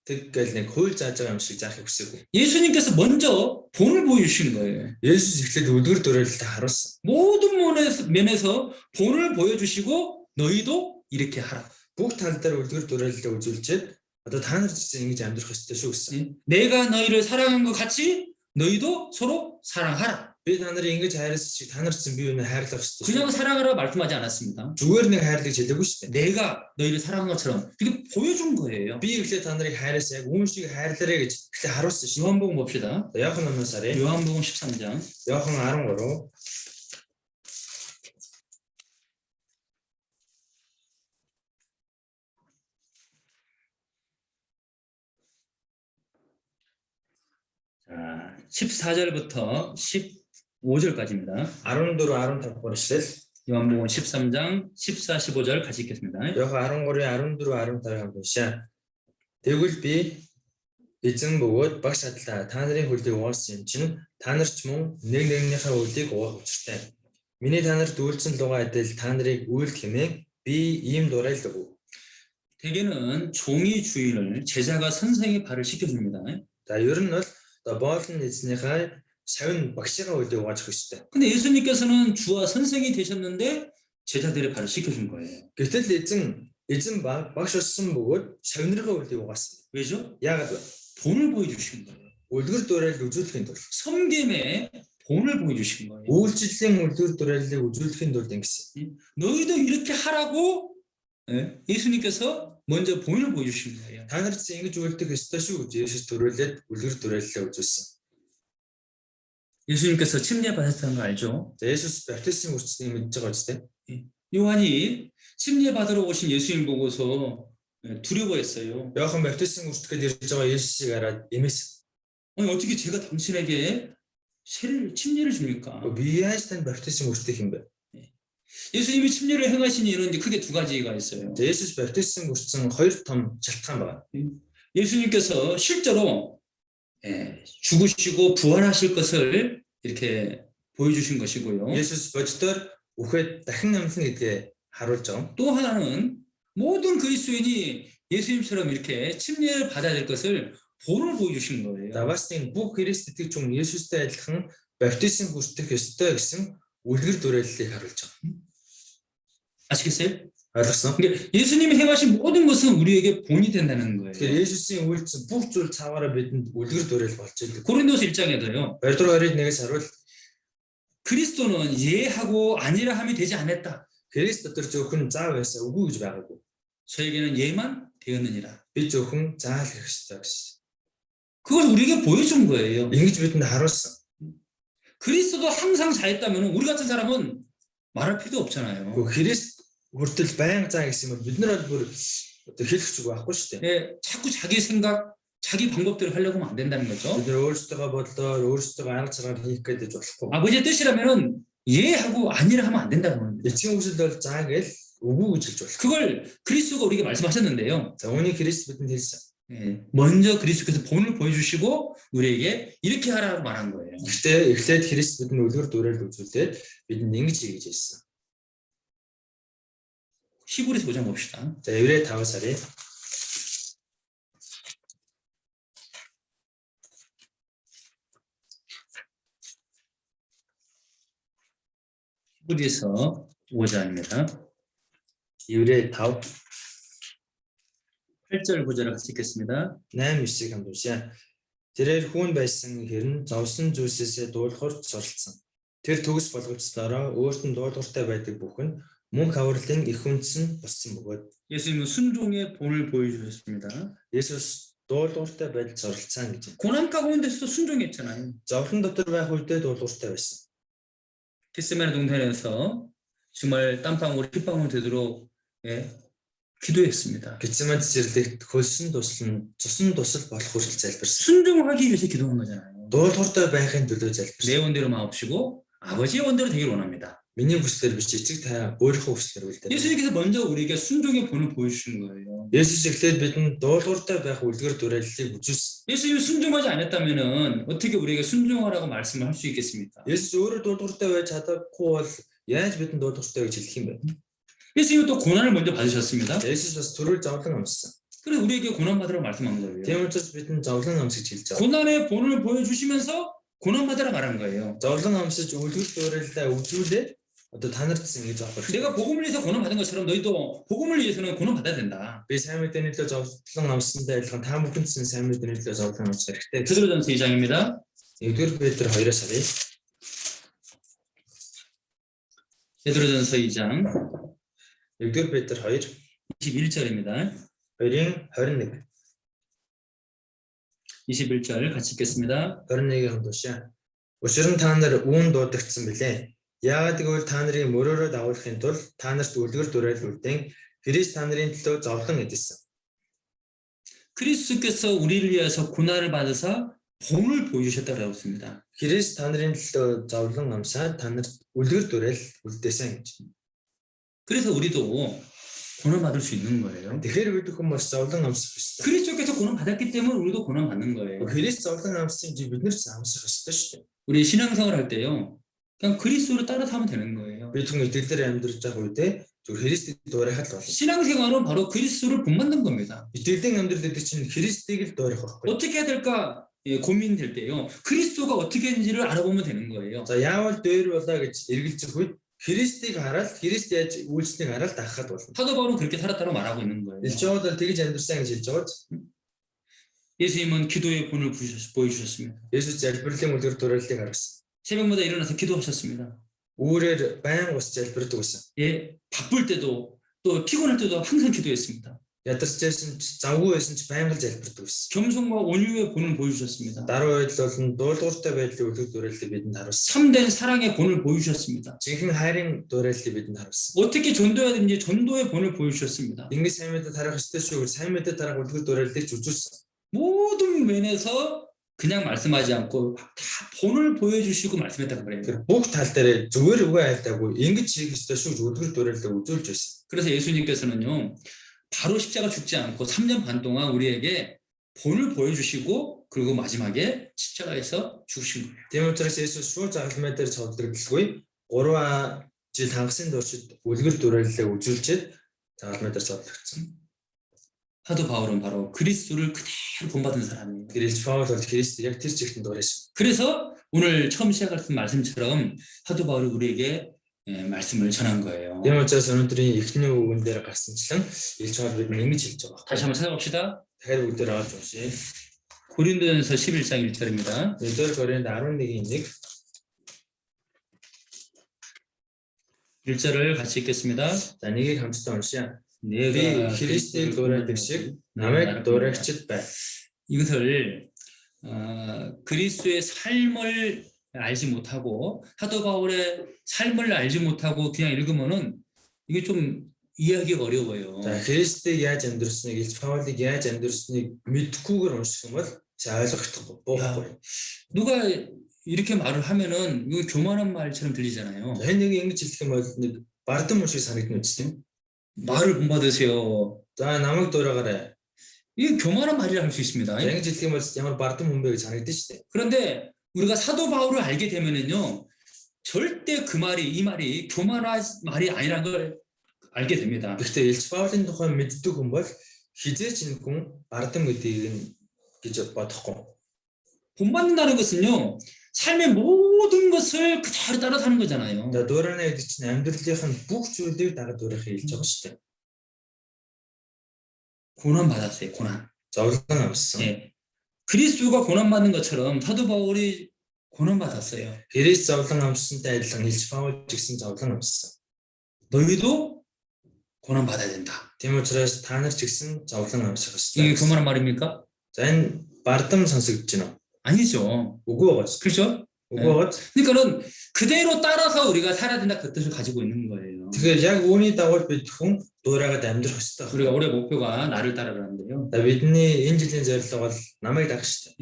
тэггээл нэг хууль зааж байгаа юм шиг заахыг хүсээгүй. 예수님께서 먼저 본을 보여주신 거예요. Есүс эхлээд үлгэр дуурайллаа харуулсан. 모든 면에서 본을 보여주시고 너희도 이렇게 하라. Бүх тал дээр үлгэр дуурайллаа үзүүлчихэд одоо та нар ч ингэж амьдрах ёстой шүү гэсэн. 내가 너희를 사랑한 것 같이 너희도 서로 사랑하라. Би та нарыг ингэж хайрласан шиг та нар ч бие биенээ хайрлах ёстой. 그냥 사랑하라 말씀하지 않았습니다. Зүгээр нэг хайрлаж хэлээгүй шүү дээ. 내가 너희를 사랑한 것처럼 이렇게 보여준 거예요. Би эхлээд та нарыг хайрласан яг үүн шиг хайрлаарэ гэж эхлээд харуулсан шүү. 요한복음 봅시다. Яохан номоос харъя. 요한복음 13장. Яохан 13. 자, 14절부터 15절까지입니다. 14, 15 дугаар эшлэл. 요한복음 13장 14, 15절 같이 읽겠습니다. Яохан 13, 14, 15 хамт уншаа. Тэгвэл би эзэн бөгөөд багш адлаа. Та нарын хөлийг угаасан юм чинь та нар ч мөн нэг нэгнийхээ хөлийг угаах учиртай. Миний та нарт үйлцэн лугаа адил та нарыг үйлд хэмээн би ийм дуурайлав. 대개는 종이 주인을 제자가 선생의 발을 씻겨줍니다. За ер нь бол одоо боолн эзнийхээ шавн багшийн хөлийг угааж өгөх ёстой. 근데 예수님께서는 주와 선생이 되셨는데 제자들의 발을 씻겨준 거예요. Гэтэл эзэн багш болсон бөгөөд шавнырын хөлийг угаасан. 왜죠? Яагаад вэ? 본을 보여주신 거예요. Үлгэр дуурайлал үзүүлэхийн тулд. 섬김의 본을 보여주신 거예요. Үйлчлэлийн үлгэр дуурайллыг үзүүлэхийн тулд ингэсэн. 너희도 이렇게 하라고 예수님께서 먼저 본을 보여주신 거예요. Та нар ч ингэж үйлдэх ёстой шүү гэж Есүс төрүүлээд үлгэр дуурайллаа үзүүлсэн. 예수님께서 침례 받았다는 거 알죠? За Есүс баптизм хүртсэнийг мэдж байгаа үстэй. 요한이 침례 받으러 오신 예수님 보고서 두려워했어요. Яохан баптизм хүртэхэд ирж байгаа Есүсийг хараад эмээсэн. 아니 어떻게 제가 당신에게 침례를 줍니까? Би яаж танд баптизм хүртэх юм бэ? 예수님이 침례를 행하신 이유는 이제 크게 두 가지가 있어요. Есүс баптизм хүртсэн хоёр том шалтгаан байна. 예수님께서 실제로 죽으시고 부활하실 것을 이렇게 보여주신 것이고요. Есүс боддоор үхээд дахин амьлна гэдгээ харуулж байгаа. 또 하나는 모든 그리스도인이 예수님처럼 이렇게 침례를 받아야 될 것을 본을 보여주신 거예요. Бас тийм бүх Христ итгэж хүн Есүстэй адилхан баптизм хүртэх ёстой гэсэн үлгэр дуурайллыг харуулж байгаа. 아시겠어요? Ойлгосон? 그러니까 예수님이 행하신 모든 것은 우리에게 본이 된다는 거예요. Тэгэхээр Есүсийн үйлдэл бүх зүйл цаагаараа бидэнд үлгэр дуурай болж байгаа. 고린도서 1장에도요. Бадруу 21-ээс харуул 그리스도는 예하고 아니라 함이 되지 않았다. Христ дотор зөвхөн заа байсаа үгүй гэж байгаагүй. 저에게는 예만 되었느니라. Би зөвхөн заал хийх ёстой гэсэн. 그걸 우리에게 보여준 거예요. Ингэж бидэнд харуулсан. 그리스도도 항상 자했다면 우리 같은 사람은 말할 필요도 없잖아요. Христ хүртэл байнга заа гэсэн юм бол бид нар бол бүр одоо хэлэх зүг байхгүй шүү дээ. 예, 자꾸 자기 생각, 자기 방법대로 하려고 하면 안 된다는 거죠. Бид нар өөрсдөө бодлоор өөрсдөө арга цагаар хийх гэдэг болохгүй. 아버지의 뜻이라면은 예하고 아니라 하면 안 된다는 겁니다. Эцгийн үгсэл бол заа гээл үгүй гэж хэлж болох. 그걸 그리스도가 우리에게 말씀하셨는데요. За үүнийг Христ бидэнд хэлсэн. 먼저 그리스도께서 본을 보여주시고 우리에게 이렇게 하라고 말한 거예요. Гэхдээ эхлээд Христ бидэнд үлгэр дуурайд үзүүлээд бидэнд ингэж хий гэж хэлсэн. 히브리서 5장 봅시다. За Еврей 5-аас харъя. 히브리서 5장입니다. Еврей 5 8절 9절을 같이 읽겠습니다. 8-9-ийг хамт уншъя. Тэрээр хүн байсан хэрн зовсон зүйлсээсээ дуулахаар суралцсан. Тэр төгс болгоцсороо өөрт нь дуулууртай байдаг бүхэн мөнх авралын их үндэс нь болсон бөгөөд 예수님은 순종의 본을 보여주셨습니다. Есүс дуулууртай байдал суралцсан гэж. 고난 가운데서도 순종했잖아요. Зовлон дотор байх үедээ дуулууртай байсан. 겟세마네 동산에서 정말 땀방울 핏방울 되도록 기도했습니다. Гецеман цэцэрлэгт хөлсөн цусан тусал болох хүртэл залбирсан. 순종하기 위해서 기도한 거잖아요. Дуулууртай байхын төлөө залбирсан. 내 원대로 마옵시고 아버지의 원대로 되길 원합니다. Миний хүслээр биш эцэг та өөрийнхөө хүслээр үлдээ. 예수님께서 먼저 우리에게 순종의 본을 보여주신 거예요. Есүс эхлээд бидэнд дуулууртай байх үлгэр дуурайллыг үзүүлсэн. 예수님이 순종하지 않았다면은 어떻게 우리에게 순종하라고 말씀을 할 수 있겠습니까? Есүс өөрөө дуулууртай байж чадахгүй бол яаж бидэнд дуулууртай гэж хэлэх юм бэ? 예수님은 또 고난을 먼저 받으셨습니다. Есүс бас төрөл зовлон амссан. 그래서 우리에게 고난 받으라고 말씀한 거예요. Тийм учраас бидэнд зовлон амсгэж хэлж байгаа. 고난의 본을 보여주시면서 고난 받으라 말한 거예요. Зовлон амсаж үлгэр дуурайллаа үзүүлээд одоо та нарт ингэж авах. 내가 복음을 위해서 고난 받은 것처럼 너희도 복음을 위해서는 고난 받아야 된다. Би сайн мэдээний төлөө зовлон амссантай адилхан та бүхэнд сайн мэдээний төлөө зовлон амсах хэрэгтэй. 베드로전서 2장입니다. 1-р Петр 2-оос харъя. 베드로전서 2장 1-р Петр 2 21절입니다. 2-ын 21. 21절 같이 읽겠습니다. 21-ийн уншаа. Учир нь та нар үүн дуудагдсан билээ. Яагаад гэвэл та нарыг мөрөөрөө дагуулахын тулд та нарт үлгэр дуурайл үлдээн Христ та нарын төлөө зовлон эдэлсэн. 그리스도께서 우리를 위해서 고난을 받으사 본을 보여주셨다고 했습니다. Христ та нарын төлөө зовлон амсаад та нарт үлгэр дуурайл үлдээсэн гэж. 그래서 우리도 고난 받을 수 있는 거예요. Тэгэхээр бид хүмүүс зовлон амсах ёстой. 그리스도께서 고난 받았기 때문에 우리도 고난 받는 거예요. Христ зовлон амссан гэж бид нар ч амсах ёстой шүү дээ. 우리 신앙생활 할 때요. 그냥 그리스도를 따라타면 되는 거예요. Бид хүн итгэлээр амьдрж байгаа үедээ зөв Христийг дуурайхад болно. 신앙생활은 바로 그리스도를 본받는 겁니다. Итгэлийн амьдрал гэдэг чинь Христийг л дуурайх байхгүй. 어떻게 해야 될까 고민될 때요. 그리스도가 어떻게 했는지를 알아보면 되는 거예요. За яавал дээр болоо гэж эргэлзэх үед Христийг хараад Христ яаж үйлснэг хараад дахахад болно. 사도 바울은 그렇게 살았다고 말하고 있는 거예요. Илжоод бол тэгж амьдрсан гэж хэлж байгаа. 예수님은 기도의 본을 보여주셨습니다. Есүс залбирлын үлгэр дуурайллыг харуулсан. 새벽마다 일어나서 기도하셨습니다. Үүрээр байн ус залбирдаг байсан. 예, 바쁠 때도 또 피곤할 때도 항상 기도했습니다. Ядарчсэн ч завгүй байсан ч байнга л залбирдаг байсан. 겸손과 온유의 본을 보여주셨습니다. Даруй байдал болон дуулууртай байдлын үлгэр дуурайллыг бидэнд харуулсан. 참된 사랑의 본을 보여주셨습니다. Жинхэнэ хайрын дуурайллыг бидэнд харуулсан. 어떻게 전도해야 되는지 전도의 본을 보여주셨습니다. Ингээд сайн мэдээ тарах ёстой шүү. Сайн мэдээ тарах үлгэр дуурайллыг ч үзүүлсэн. 모든 면에서 그냥 말씀하지 않고 다 본을 보여주시고 말씀했다고 그래요. Тэр бүх тал дээр зүгээр үгүй айлтаагүй ингэж хийх ёстой шүү гэж үлгэр дуурайлаа үзүүлж байсан. 그래서 예수님께서는요, 바로 십자가 죽지 않고 3년 반 동안 우리에게 본을 보여주시고 그리고 마지막에 십자가에서 죽으신 거예요. Тийм учраас Есүс шууд загалмай дээр цовдлогдолгүй 3 жил хагасны туршид үлгэр дуурайлаа үзүүлчихэд загалмай дээр цовдлогдсон. 사도 바울은 바로 그리스도를 그대로 본받은 사람이에요. Гэрэлж Паул бол Христ яг тэр чигтэн дуурайсан. 그래서 오늘 처음 시작했던 말씀처럼 사도 바울이 우리에게 말씀을 전한 거예요. Тийм учраас өнөөдрийн эхний үгэн дээр гарсанчлан Илч Паул бидний ингэж хэлж байгаа. 다시 한번 찾아봅시다. дахиад бүгдээр аваад уншъя. 고린도전서 11장 1절입니다. 1-р Коринт 11-1 1절을 같이 읽겠습니다. за нэгийг хамтдаа уншъя. Би 내가 Христийг дуурайдаг шиг намайг дуурайгчд бай. 이것을 그리스도의 삶을 알지 못하고 사도 바울의 삶을 알지 못하고 그냥 읽으면은 이게 좀 이해하기가 어려워요. За Христийг яаж амьдрсныг, Илч Паулыг яаж амьдрсныг мэдхгүйгээр унших юм бол ойлгохдохгүй буухгүй. 누가 이렇게 말을 하면은 이거 교만한 말처럼 들리잖아요. За нэг ингэж хэлэх юм бол нэг бардам юм шиг санагдана үстэй. 말을 본받으세요. За намайг дуурайгаарай. 이게 교만한 말이라 할 수 있습니다. За ингэж хэлэх юм бол ямар бардам хүн бэ гэж санагдаж штэ. 그런데 우리가 사도 바울을 알게 되면은요, 절대 그 말이 이 말이 교만한 말이 아니라는 걸 알게 됩니다. Гэхдээ Илч Паулын тухай мэддэг хүн бол хизээч энэ хүн бардам гэдгийг нь гэж бодохгүй. 본받는다는 것은요, 삶의 모든 것을 그대로 따라가는 거잖아요. За дуурайна гэдэг чинь амьдралынх нь бүх зүйлийг дагаж дуурайхыг хэлж байгаа штэ. 고난 받았어요. 고난. Зовлон авсан. 예. 그리스도가 고난 받는 것처럼 사도 바울이 고난 받았어요. Христ зовлон авсантай адилхан Илч Паул ч гэсэн зовлон авсан. 너희도 고난 받아야 된다. Тийм учраас та нар ч гэсэн зовлон авсах 이게 ёстой. 교만한 말입니까? За энэ бардам сонсогдож байна уу? 아니죠. Үгүй байгаа ч. 그렇죠? Үгүй байгаа ч. 그러니까는 그대로 따라서 우리가 살아야 된다 그 뜻을 가지고 있는 거예요. Тэгэхээр яг үүний дагуу бид хүн дуурайгаад амьдрах ёстой. 우리가 올해 목표가 나를 따라라는데요. За бидний энэ жилийн зорилго бол намайг дагах штэ.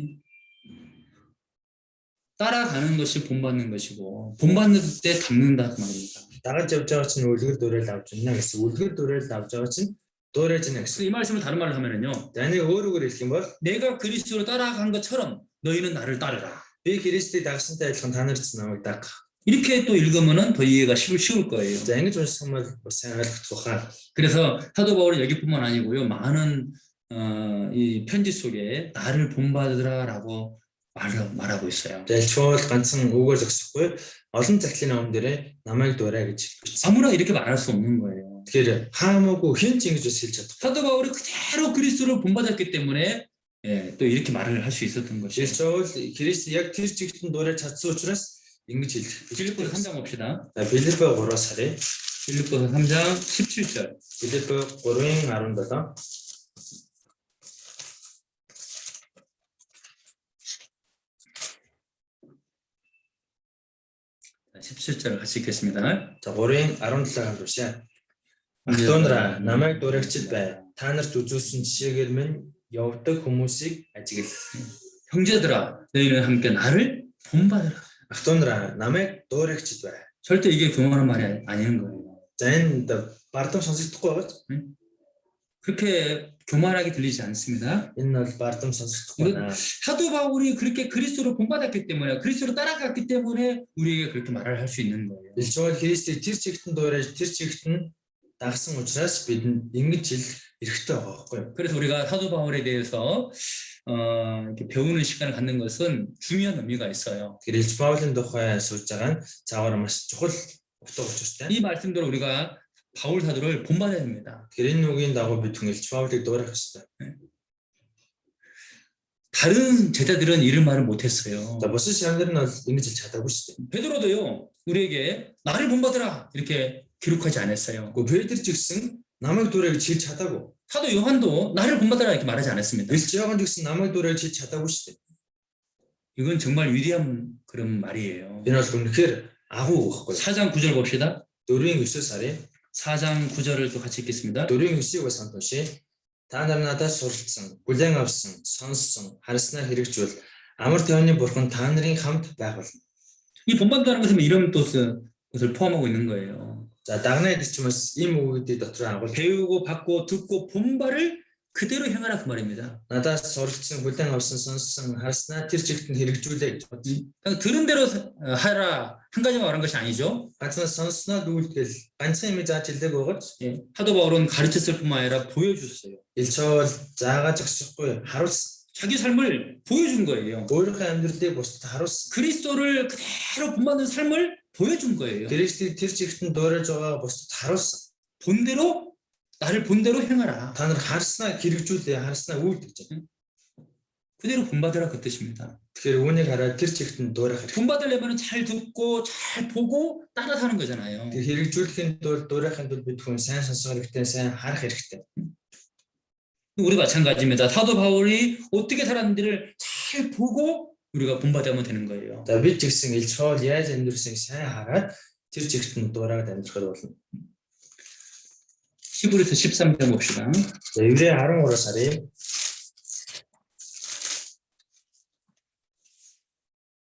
따라가는 것이 본받는 것이고 본받는 때 닮는다 그 말입니다. Дагаж явж байгаа чинь үлгэр дуурайл авч байна гэсэн. Үлгэр дуурайл авж байгаа чинь дуурайж байна гэсэн. 그래서 이 말씀을 다른 말로 하면은요. За нэг өөрөөр хэлэх юм бол 내가 그리스도로 따라간 것처럼 너희는 나를 따르라. би Христийг дагсантай адилхан та нар ч намайг даг. 이렇게 또 읽으면은 더 이해가 쉬울 거예요. За ингэж унших юм бол бас сайн ойлгох баха. 그래서 사도 바울은 여기뿐만 아니고요. 많은 이 편지 속에 나를 본받으라라고 말하고 있어요. За Илч Паул ганцхан үгээр зогсохгүй олон захлын номон дээрээ намайг дуурай гэж бичсэн. 아무나 이렇게 말할 수 없는 거예요. Тэгэхээр хаамаагүй хэн ч ингэж бас хэлж чадахгүй. 사도 바울이 그대로 그리스도를 본받았기 때문에 또 이렇게 말을 할 수 있었던 것이죠. Илч Паул Христ яг тэр чигтэн дуурайж чадсан учраас ингэж хэлэх. 빌립보서 3장 봅시다. За Филиппо 3-аас харъя. 빌립보서 3장 17절. Филиппо 3:17. 17절을 같이 읽겠습니다. За 3:17-аар уншаа. Ахтундраа намайг дуурайгчд бай. Та нарт үзүүлсэн жишээгээр минь явдаг хүмүүсийг ажиглал. 형제들아, 너희는 함께 나를 본받으라. Ахтундраа намайг дуурайгчд бай. 절대 이게 교만한 말이 아닌 거예요. За энэ бардам сонсогдохгүй байгаа ч. 그렇게 교만하게 들리지 않습니다. Энэ бол бардам сонсогдохгүй байна. 사도 바울이 그렇게 그리스도를 본받았기 때문에 그리스도로 따라갔기 때문에 우리에게 그렇게 말을 할 수 있는 거예요. Илч Паул Христийг тэр чигтэн дуурайж тэр чигтэн дагсан учраас бидэнд ингэж хэлэх эрхтэй байгаа байхгүй юу? 그래서 우리가 사도 바울에 대해서 이렇게 배우는 시간을 갖는 것은 중요한 의미가 있어요. Тэгэхээр Илч Паулын тухай сууж байгаа нь цаагаар маш чухал утга учиртай. 이 말씀대로 우리가 바울 사도를 본받아야 됩니다. Тэгэхээр энэ үгийн дагуу бид хүн Илч Паулыг дуурайх ёстой. 다른 제자들은 이런 말을 못했어요. За бусад шамнар нь бол ингэж хэлж чадаагүй шүү дээ. 베드로도요 우리에게 나를 본받으라 이렇게 기록하지 않았어요. Гэхдээ Петр ч гэсэн намайг дуурай гэж хэлж чадаагүй. 사도 요한도 나를 본받으라 이렇게 말하지 않았습니다. Илч Иоганн ч гэсэн намайг дуурай гэж хэлж чадаагүй шүү дээ. 이건 정말 위대한 그런 말이에요. Энэ бол үнэхээр агуу байхгүй. 4장 9절 봅시다. 4:9-өөс харъя. 4장 9절을 또 같이 읽겠습니다. 4:9-ийг бас хамт уншъя. Та нар надаас суралцсан, бүлээн авсан, сонссон, харснаар хэрэгжүүл Амар тайвны бурхан та нарын хамт байх болно. 이 본받는다는 것은 이런 뜻을 포함하고 있는 거예요. За дагнаа гэдэг чинь бас ийм үгүүдийн дотор агуул 배우고 받고 듣고 본 바를 그대로 행하라 그 말입니다. надаас суралцсан, хүлээн авсан, сонссон, харснаа тэр чигт нь хэрэгжүүлээ гэж бодож. 그냥 들은 대로 하라 한 가지만 말한 것이 아니죠. Ганцхан сонссноо дүүлтгэл ганцхан юм зааж хэлдэг байгач 예, 사도 바울은 가르쳤을 뿐만 아니라 보여줬어요. илчоол заагааж өгсөхгүй харуулсан. 자기 삶을 보여준 거예요. өөрийнхөө амьдралыг бусдад харуулсан. 그리스도를 그대로 본받는 삶을 보여준 거예요. Кристийг тэр чигт нь дуурайж байгаа бусдад харуулсан. 본대로 나를 본대로 행하라. Та нар харснаа хэрэгжүүлээ, харснаа үйлдэж. 그대로 본받으라 그 뜻입니다. Тэгэхээр үүнийг хараад тэр чигт нь дуурайх хэрэгтэй. 본받으려면 잘 듣고 잘 보고 따라 사는 거잖아요. Тэр хэрэгжүүлэхийн тулд дуурайхын тулд бид хүн сайн сонсох хэрэгтэй, сайн харах хэрэгтэй. 우리 마찬가지입니다. 사도 바울이 어떻게 살았는지를 잘 보고 우리가 본받으면 되는 거예요. За бид ч гэсэн Илч Паул яаж амьдрсаныг сайн хараад тэр чигт нь дуурайгаад амьдрахад болно. 히브리서 13장 봅시다. За Еврей 13-аас харъя.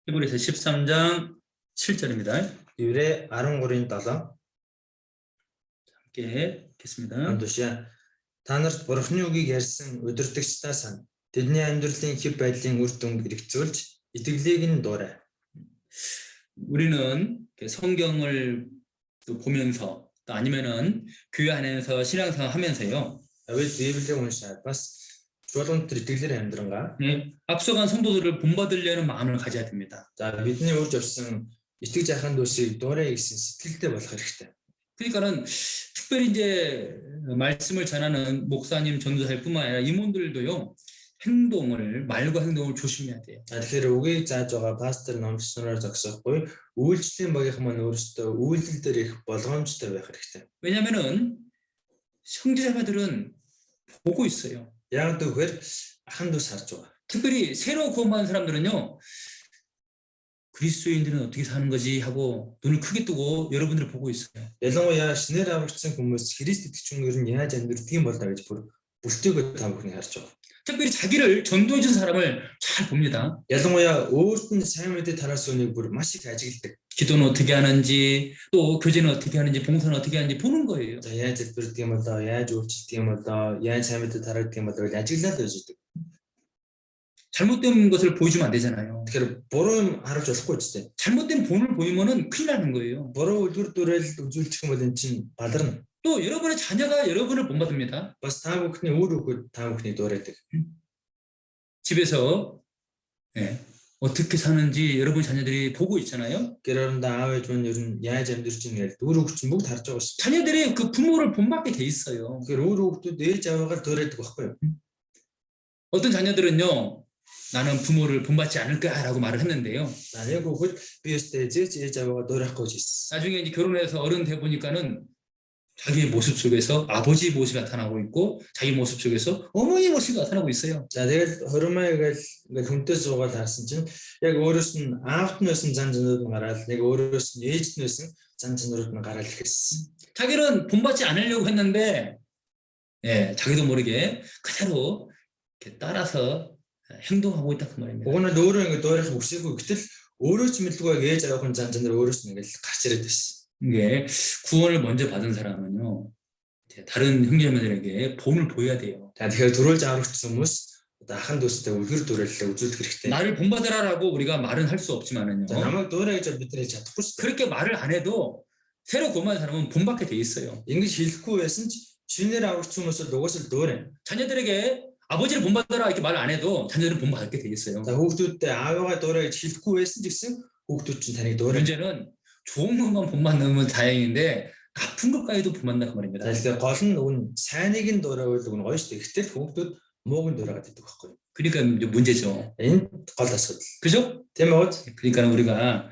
히브리서 13장 7절입니다. Еврей 13-ын 7. 함께 읽겠습니다. Амдушаа та нарт Бурхны үгийг ярьсан удирдагчдаа сан. Тэдний амьдралын хэв байдлын үр дүн хэрэгцүүлж итгэлийг нь дуурай. 우리는 성경을 또 보면서 또 아니면은 교회 안에서 신앙생활 하면서요. Бид Библийг уншаад бас чуулганд тэр итгэлээр амьдрангаа. 네, 앞서간 성도들을 본받으려는 마음을 가져야 됩니다. За бидний урьж авсан итгэж ахын дүүсийг дуурай гэсэн сэтгэлтэй болох хэрэгтэй. 그러니까는 특별히 이제 말씀을 전하는 목사님, 전도사뿐만 아니라 임원들도요. 말과 행동을 조심해야 돼요. Тэгэхээр үгийг зааж байгаа пастор номчсноор зогсохгүй үйлчлэлийн багийнхан маань өөрсдөө үйлдэл дээр их болгоомжтой байх хэрэгтэй. 왜냐면은 형제자매들은 보고 있어요. Яг гэвэл ахын дүүс харж байгаа. 특별히 새로 구원받은 사람들은요. 그리스도인들은 어떻게 사는 거지 하고 눈을 크게 뜨고 여러분들을 보고 있어요. Ялангуяа шинээр аврагдсан хүмүүс Христ итгэж хүн ер нь яаж амьдрдаг юм бол та гэж бүр бүртөөгөө та бүхэн харж байгаа. 특별히 자기를 전도해 준 사람을 잘 봅니다. Ялангуяа өөрт нь сайн мэдээ тараасан хүнийг бүр маш их ажигладаг. 기도는 어떻게 하는지 또 교제는 어떻게 하는지 봉사는 어떻게 하는지 보는 거예요. За яаж зөвлөдөг юм болоо, яаж өөрчилдөг юм болоо, яаж сайн мэдээ тарадаг юм болоо ажиглаад байж байгаа. 잘못된 것을 보여주면 안 되잖아요. Тэгэхээр буруу юм харуулж болохгүй ч тийм. 잘못된 본을 보이면은 큰일 나는 거예요. Буруу үлгэр дуурайл үзүүлчих юм бол эн чинь баларна. 또 여러분의 자녀가 여러분을 본받습니다. Бас та бүхний үр хөвгөд та бүхний дуурайдаг. 집에서 예, 어떻게 사는지 여러분 자녀들이 보고 있잖아요. Гэрээрэнд аав ээж маань ер нь яаж амьдарч байгаа гэдэг үр хөвгч бүгд харж байгаа шүү. 자녀들이 그 부모를 본받게 돼 있어요. Тэгэхээр үр хөвгтүүд ээж аваагаар дуурайдаг байхгүй юу? 어떤 자녀들은요. 나는 부모를 본받지 않을 거야라고 말을 했는데요. За нэг хүүхэд би өстэй ээж аваагаа дуурайхгүй гэсэн. 나중에 이제 결혼해서 어른 돼 보니까는 자기의 모습 속에서 아버지 모습이 나타나고 있고 자기 모습 속에서 어머니 모습이 나타나고 있어요. За тэгэл хормойгээл ингээл хүнтэй суугаад харсан чинь яг өөрөөс нь аавт нь байсан зан чанарууд нь гараад нэг өөрөөс нь ээжт нь байсан зан чанарууд нь гараад ирсэн. 자기는 본받지 않으려고 했는데 예, 자기도 모르게 그대로 이렇게 따라서 행동하고 있다 그 말입니다. Уг нь өөрөө ингээд дуурайх үсээгүй гэтэл өөрөө ч мэдлгүй ээж аваахан зан чанар өөрөөс нь ингээд гарч ирээд байсан. 이게 구원을 먼저 받은 사람은요. 이제 다른 형제자매들에게 본을 보여야 돼요. За тэгэхээр төрүүлж аврагдсан хүмүүс одоо ахын дүүстэй үлгэр дуурайлаа үзүүлэх хэрэгтэй. 나를 본받으라라고 우리가 말은 할 수 없지만은요. За намайг дуурай гэж бид нар хэлж чадахгүй шүү. 그렇게 말을 안 해도 새로 구원받은 사람은 본받게 돼 있어요. Ингэж хэлэхгүй байсан ч шинээр аврагдсан хүмүүс л угаасаа дуурай. 자녀들에게 아버지를 본받아라 이렇게 말 안 해도 자녀들은 본받게 돼 있어요. За хүүхдүүдтэй аавгаа дуурай гэж хэлэхгүй байсан ч гэсэн хүүхдүүд чинь таныг дуурай. 문제는 좋은 것만 본받으면 다행인데 나쁜 것까지도 본받는다 그 말입니다. За тэгэхээр гол нь үн сайныг нь дуурайвал үн гоё шүү. Гэтэл хүүхдүүд мууг нь дуурайгаад байдаг байхгүй юу? 그러니까 이제 문제죠. Энэ гол асуудал. 그죠? Тийм үү? 그러니까 우리가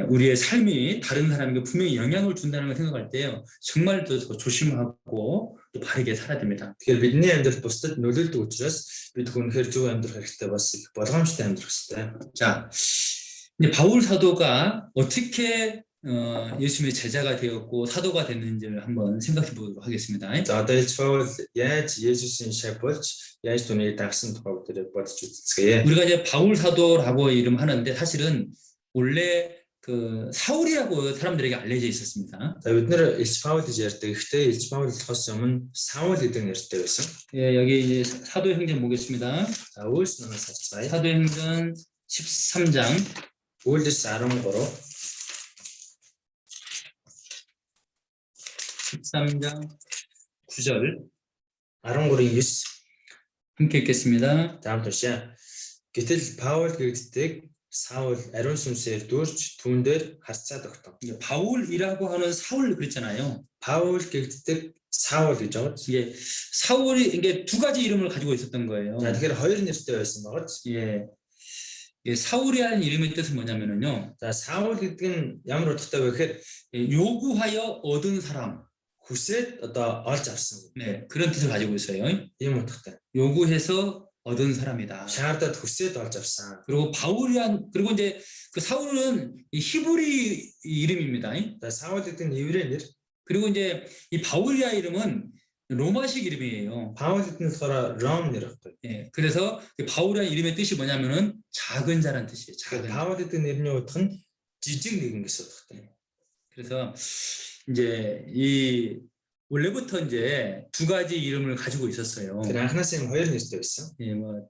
우리의 삶이 다른 사람에게 분명히 영향을 준다는 걸 생각할 때요. 정말 더 조심하고 또 바르게 살아야 됩니다. Тэгэхээр бидний амьдрал бусдад нөлөөлдөг учраас бид хүнхээр зөв амьдрах хэрэгтэй бас их болгоомжтой амьдрах хэрэгтэй. 자, 이제 바울 사도가 어떻게 예수님의 제자가 되었고 사도가 됐는지를 한번 생각해 보도록 하겠습니다. За одоо Илж Паул яаж Есүсийн шав болж яаж түүнийг дагсан тухай бүгдээ бодож үзцгээе. 우리가 이제 바울 사도라고 이름 하는데 사실은 원래 그 사울이라고 사람들에게 알려져 있었습니다. За бид нэр Илж Паул гэж ярьдаг. Гэхдээ Илж Паул болохоос өмнө Саул гэдэг нэртэй байсан. 예, 여기 이제 사도행전 보겠습니다. За Үйлс номоос харцгаая. 사도행전 13장 Үйлс 13 13장 9절 13-ийн 9 함께 읽겠습니다. заам тушаа. Гэтэл Паул гэгддэг Саул ариун сүнсээр дүүрч түүн дээр харцаад огтон. 바울이라고 하는 사울 그랬잖아요. Паул гэгддэг Саул гэж байгаа. 이게 사울이 이게 두 가지 이름을 가지고 있었던 거예요. За тэгэхээр хоёр нэртэй байсан байгаа. 예. 예, 사울이라는 이름의 뜻은 뭐냐면은요. За Саул гэдэг нь ямар утгатай вэ гэхээр 예, 요구하여 얻은 사람. хүсээд одоо олж авсан. 네, 그런 뜻을 가지고 있어요. Ийм утгатай. 요구해서 얻은 사람이다. Шаардаад хүсээд олж авсан. 그리고 그리고 이제 그 사울은 이 히브리 이름입니다. За Саул гэдэг нь еврей нэр. 그리고 이제 이 바울이라 이름은 로마식 이름이에요. Паул гэдэг нь болохоор Ром нэр байхгүй. 예, 그래서 이 바울이라는 이름의 뜻이 뭐냐면은 작은 자란 뜻이에요. 작은 자. Паул гэдэг нэрний утга нь жижиг нэгэн гэсэн утгатай. 그래서 이제 이 원래부터 이제 두 가지 이름을 가지고 있었어요. Тэр анхнаасаа юм хоёр нэртэй байсан. 예, 뭐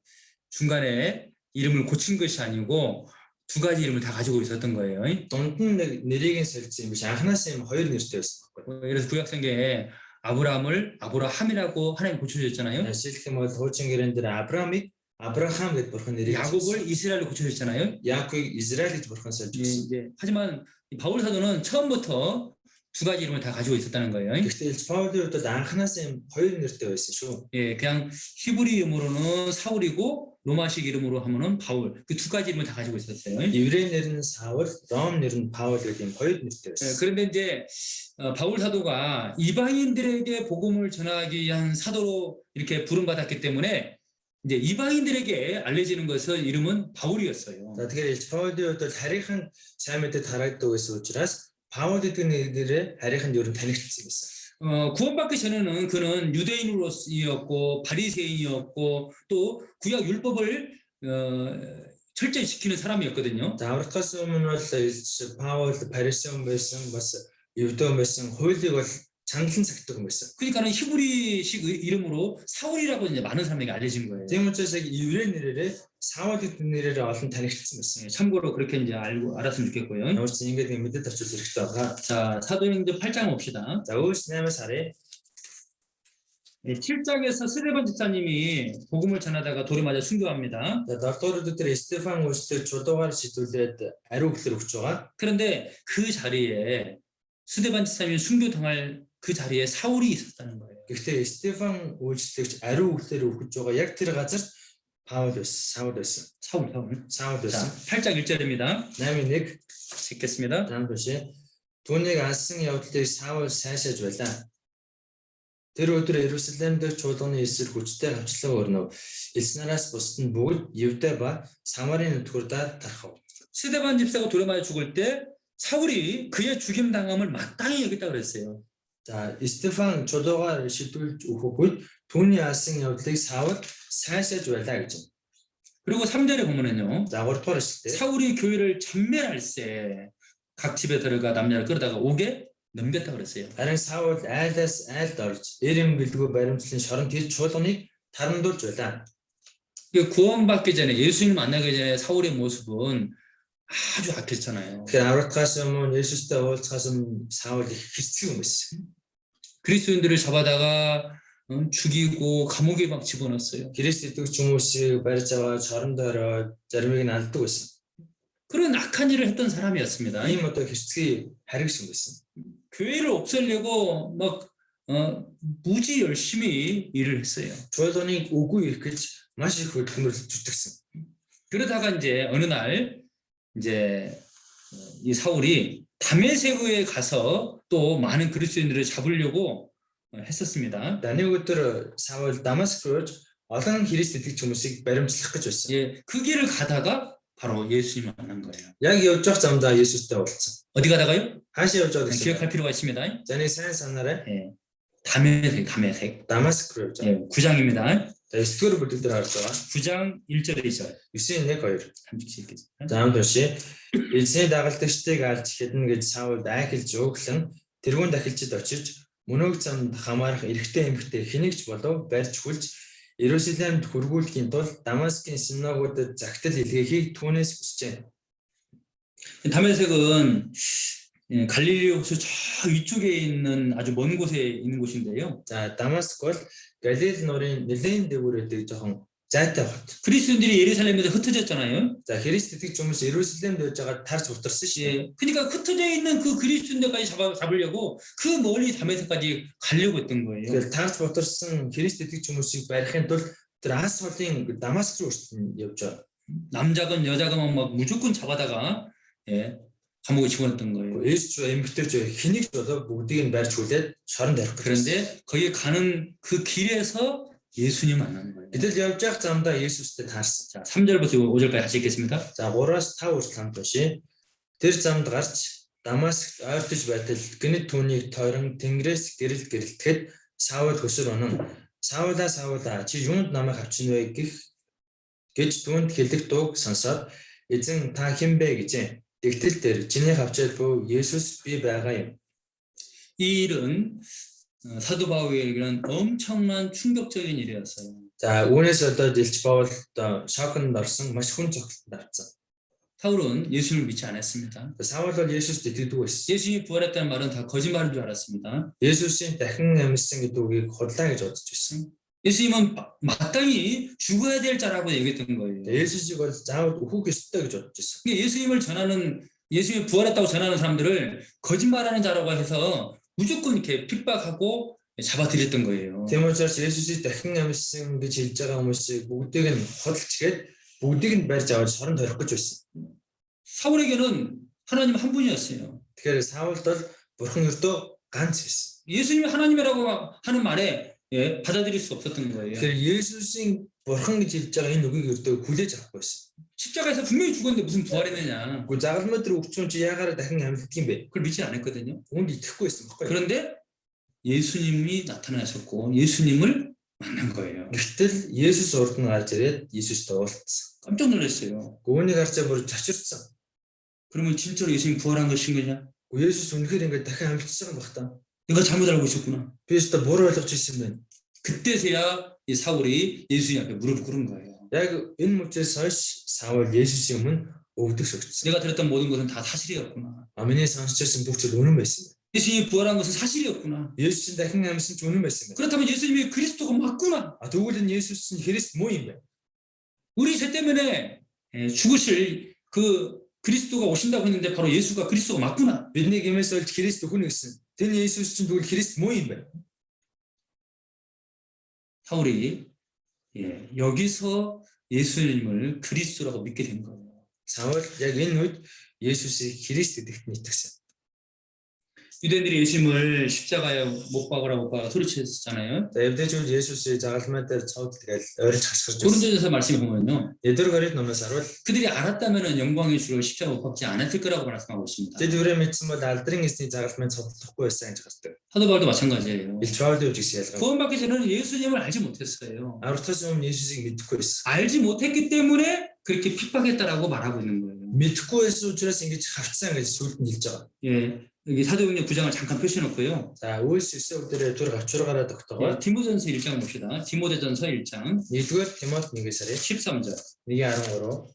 중간에 이름을 고친 것이 아니고 두 가지 이름을 다 가지고 있었던 거예요. Дунд нь нэг нэрийг нь солилцсон юм биш. Анхнаасаа юм хоёр нэртэй байсан байхгүй. 그래서 구약성경에 아브라함을 아브라함이라고 하나님 고쳐주셨잖아요. Жишээлх юм бол хуучин гэрэн дээр Авраамыг Абрахам гэж бурхан нэрийг 야곱을 이스라엘로 고쳐주셨잖아요. Яаковыг Израиль гэж бурхан 예, солилцсон. 이제 하지만 이 바울 사도는 처음부터 두 가지 이름을 다 가지고 있었다는 거예요. Гэхдээ Илж Паулын хувьд анхнаасаа юм хоёр нэртэй байсан шүү. 예, 그냥 히브리 이름으로는 사울이고 로마식 이름으로 하면은 바울. 그 두 가지 이름을 다 가지고 있었어요. Еврей нэр нь Саул, Ром нэр нь Паул гэдэг юм хоёр нэртэй 예, байсан. 그런데 이제 바울 사도가 이방인들에게 복음을 전하기 위한 사도로 이렇게 부름받았기 때문에 이제 이방인들에게 알려지는 것은 이름은 바울이었어요. За тэгэхээр Илж Паулын хувьд бол харийнхан сайн мэдээ тараагддаг байсан учраас Паул гэдэг нэрээр харийнханд ер нь танигдсан байсан. 구원받기 전에는 그는 유대인으로서였고 바리새인이었고 또 구약 율법을 철저히 지키는 사람이었거든요. За аврагтаас өмнө бол Илж Паул Парисеун байсан, бас Евдэн байсан, хуулийг бол чандлан цагтдаг байсан. 그러니까는 히브리식 이름으로 사울이라고 이제 많은 사람에게 알려진 거예요. Тийм учраас яг еврей нэрээрээ Саул гэдэг нэрээр олон танигдсан байсан. 예, 참고로 그렇게 이제 알았으면 좋겠고요. Ямар ч ингэж мэдээд авчвал хэрэгтэй байгаа. 자, 사도행전 8장 봅시다. За Үйлс 8-аас харъя. 7장에서 스데반 집사님이 복음을 전하다가 돌에 맞아 순교합니다. За 7-р өдөр Стефан үйлчлэл чулуугаар шийдүүлээд ариун хүлээр өгч байгаа. 그런데 그 자리에 스데반 집사님이 순교당할 그 자리에 사울이 있었다는 거예요. Гэхдээ Стефан үйлчлэгч ариун хүлээр өгч байгаа яг тэр газар Паул байсан, Саул байсан. 사울. Саул 자, байсан. 8장 1절입니다. 8-1 읽겠습니다. заам бишээ. Түүнийг алсан явдлыг Саул сайшааж байлаа. Тэр өдөр Иерусалим дэх чуулганы эсрэг хүчтэй хавчлага өрнөв. Элснараас бусд нь бүгд Евдэ ба Самарын нутгуудаар тархав. 스데반 집사가 돌에 맞아 죽을 때 사울이 그의 죽임 당함을 마땅히 여겼다 그랬어요. За Стефан чулуугаар шийдүүлж өгөх үед түүний алсан явдлыг Саул сайшааж байлаа гэж. 그리고 3절에 보면은요. За 3-р эшлэлтэй 사울이 교회를 전멸할세 각 집에 들어가 남녀를 끌어다가 옥에 넘겼다 그랬어요. харин Саул айлаас айлд орж эрэм гэлгүй баримтлын шоронд хийж чуулганыг тарандуулж байлаа. 구원받기 전에 예수님 만나기 전에 사울의 모습은 아주 악했잖아요. Тэгэхээр аврагтаас өмнө Есүстэй уулзахаас өмнө Саул их хэцүү юм байсан. 그리스도인들을 잡아다가 죽이고 감옥에 막 집어넣었어요. Христ итгэж хүмүүсийг барьж аваад шоронд ороод заримыг нь алддаг байсан. 그런 악한 일을 했던 사람이었습니다. Ийм одоо хэрцгий харигш юм байсан. 교회를 없애려고 막 무지 열심히 일을 했어요. Чуулганыг үгүй ирэх гэж маш их хөдөлмөрлөж зүтгэсэн. 그러다가 이제 어느 날 이제 이 사울이 다메섹에 가서 또 많은 그리스도인들을 잡으려고 했었습니다. Нэг өдөр Саул Дамаск руу олон Христ итгэж хүмүүсийг баримтлах гэж байсан. 예, 그 길을 가다가 바로 예수님 만난 거예요. Яг явж явах замдаа Есүстэй уулзсан. 어디 가다가요? Хаашаа явж байгаа гэсэн. 기억할 필요가 있습니다. За нэг сайн санаарай. 예. 다메섹. Дамаск руу явж байгаа. 예, 9장입니다. За 9-р бүлэг дээр харж байгаа. 9장 1절 2절. 9:1-2. 함께 읽겠습니다. За хамт уншия. Эзний дагалдагчдыг алж хэдэн гэж Саулд айхилж өглөн тэрүүн дахилчид очиж мөнөөг замд хамаарах эрэгтэй эмэгтэй хэнийгч болов барьж хүлж Иерусалимд хүргүүлэхийн тулд Дамаскын синагогуудад загтал илгээхийг түүнээс хүсжээ. 다메섹은 예, 갈릴리 호수 저 위쪽에 있는 아주 먼 곳에 있는 곳인데요. За Дамаск бол Галил нуурын нэлээд дээгүүр байдаг жоохон зайтай хот. 그리스도인들이 예루살렘에서 흩어졌잖아요. За Христ итгэж хүмүүс Иерусалимд байж байгаа тарж утарсан шүү. 예, 그러니까 흩어져 있는 그 그리스도인들까지 잡으려고 그 멀리 다메섹까지 가려고 했던 거예요. Тэгэхээр тарж утарсан Христ итгэж хүмүүсийг барихын тулд тэр Ас холын Дамаск руу явж байгаа. 남자건 여자건 막 무조건 잡아다가 예, 감옥에 집어넣었던 거예요. Ээж ч эмэгтэй ч хэнийг ч болоо бүгдийг нь барьж хүлээд шоронд тавих. 그런데 거기 가는 그 길에서 예수님 만난 거예요. Гэтэл явж явах замдаа Есүстэй таарсан. 자, 3절부터 5절까지 같이 읽겠습니다. За 3-аас 5 хүртэл хамт уншия. Тэр замд гарч Дамаск ойртож байтал гинэд түүнийг тойрон Тэнгэрээс гэрэлтэхэд Саул хөсөр онон Саулаа чи юунд намайг авчин вэ гэж түүнд хэлэх дууг сонсоод эзэн та хэн бэ гэжээ. Тэгтэл дээр чиний авчаал бүү Есүс би байгаа юм. 이 일은 사도 바울에게는 엄청난 충격적인 일이었어요. За үүнээс болоод Илч Паул шоконд орсон маш хүн цогцолтод авцсан. 사울은 예수님을 믿지 않았습니다. Саул бол Есүст итгэдэг байсан. 예수님이 부활했다는 말은 다 거짓말인 줄 알았습니다. Есүсийн дахин амьсан гэдэг үгийг худлаа гэж бодож байсан. 예수님은 마땅히 죽어야 될 자라고 얘기했던 거예요. Есүсийг бол заавал өөхөх ёстой гэж бодож байсан. 예수님을 전하는 예수님이 부활했다고 전하는 사람들을 거짓말하는 자라고 해서 무조건 이렇게 핍박하고 잡아들였던 거예요. Тийм учраас Есүсийг дахин амьсан гэж хэлж байгаа хүмүүсийг бүгдийг нь худалчгээд бүгдийг нь барьж аваад шоронд хорих гэж байсан. 사울에게는 하나님 한 분이었어요. Тэгэхээр Саулд бол Бурхан өртөө ганц байсан. 예수님이 하나님이라고 하는 말에 예, 받아들일 수 없었던 거예요. Тэгэхээр Есүсийн Бурхан гэж хэлж байгаа энэ үгийг өртөө хүлээж авахгүй байсан. 십자가에서 분명히 죽었는데 무슨 부활했느냐? Гэхдээ загалмай дээр өгчүүн чи яагаад дахин амьддаг юм бэ? 그걸 믿지 않았거든요. Үүнд итгэхгүй байсан байхгүй юу? 그런데 예수님이 나타나셨고 예수님을 만난 거예요. Гэтэл Есүс урд нь гарч ирээд Есүстэй уулзсан. 깜짝 놀랐어요. Үүнийг харчаа бүр цочирдсан. 그러면 진짜로 예수님 부활한 것인 거냐? Есүс үнэхээр ингээд дахин амьдсан байх та. 내가 잘못 알고 있었구나. Би өөртөө буруу ойлгож ирсэн байна. 그때서야 이 사울이 예수님 앞에 무릎 꿇은 거예요. Яг энэ мөчөөс хойш Саул Есүсийн өмнө өвдөг сөгцсөн. 내가 들었던 모든 것은 다 사실이었구나. Миний сонсч ирсэн бүх зүйл үнэн байсан. 예수님이 부활한 것은 사실이었구나. Есүсийн дахин амьсан ч үнэн байсан. 그렇다면 예수님이 그리스도가 맞구나. Тэгвэл энэ Есүс нь Христ муу юм байна. 우리 죄 때문에 죽으실 그 그리스도가 오신다고 했는데 바로 예수가 그리스도가 맞구나. Бидний гэмээс олж Христ өхөн гэсэн. Тэр Есүс чинь тэгвэл Христ муу юм байна. 사울이 여기서 예수님을 그리스도라고 믿게 된 거예요. Саул яг энэ үед Есүсийг Христ гэдэгт итгэсэн. 유대인들이 예수님을 십자가에 못 박으라 소리쳤잖아요. За евдээчүүд Есүсийг загалмай дээр цовд тэгэл ойрч хасгарч байсан. 고린도전서 말씀에 보면요. Эдгээр горид номоос харвал 그들이 알았다면은 영광의 주로 십자가 못 박지 않았을 거라고 말씀하고 있습니다. тэдвэрээ мэдсэн бол алдрын эсний загалмай цовдлохгүй байсан гэж гардаг. 사도 바울도 마찬가지예요. Илчвалд юу гэсэн ялгаа. 구원받기 전에는 예수님을 알지 못했어요. Аврагтаас өмнө Есүсийг мэдэхгүй байсан. 알지 못했기 때문에 그렇게 핍박했다라고 말하고 있는 거예요. Мэдэхгүй байсан учраас ингэж хавцсан гэж сүлд нь хэлж байгаа. 예, 여기 사도행전 9장을 잠깐 펼쳐놓고요. За Үйлс 9 өдрөө түр авчургаараа тогтоогоо. 디모데전서 1장 봅시다. 디모데전서 1장 1-р Тимот 1-ээс 13절. 1:13.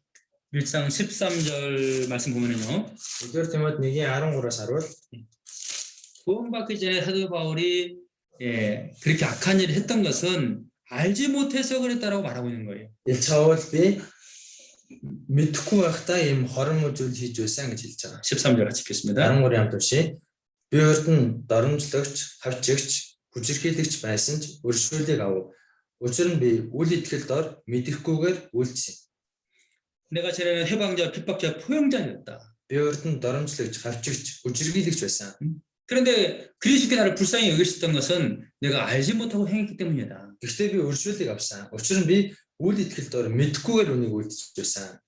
1장 13절 말씀 보면은요. 1-р Тимот 1:13-аас харвал 구원받기 전에 사도 바울이 그렇게 악한 일을 했던 것은 알지 못해서 그랬다라고 말하고 있는 거예요. Илчаавал би мэдэхгүй байхдаа ийм хорон үзүүл хийж байсан гэж хэлж байгаа. 13절 같이 읽겠습니다. 13-ын хамт уншия. Би урд нь доромжлогч, хавчигч, хүчирхийлэгч байсан ч өршөөлийг авав. Учир нь би үл итгэл дор мэдэхгүйгээр үлдсэн. 내가 전에는 해방자, 핍박자, 포용자였다. Би урд нь доромжлогч, хавчигч, хүчирхийлэгч байсан. 그런데 그리스도께 나를 불쌍히 여기셨던 것은 내가 알지 못하고 행했기 때문이다. Гэхдээ би өршөөлийг авсан. Учир нь би үл итгэл дор мэдэхгүйгээр үнийг үлдэж байсан.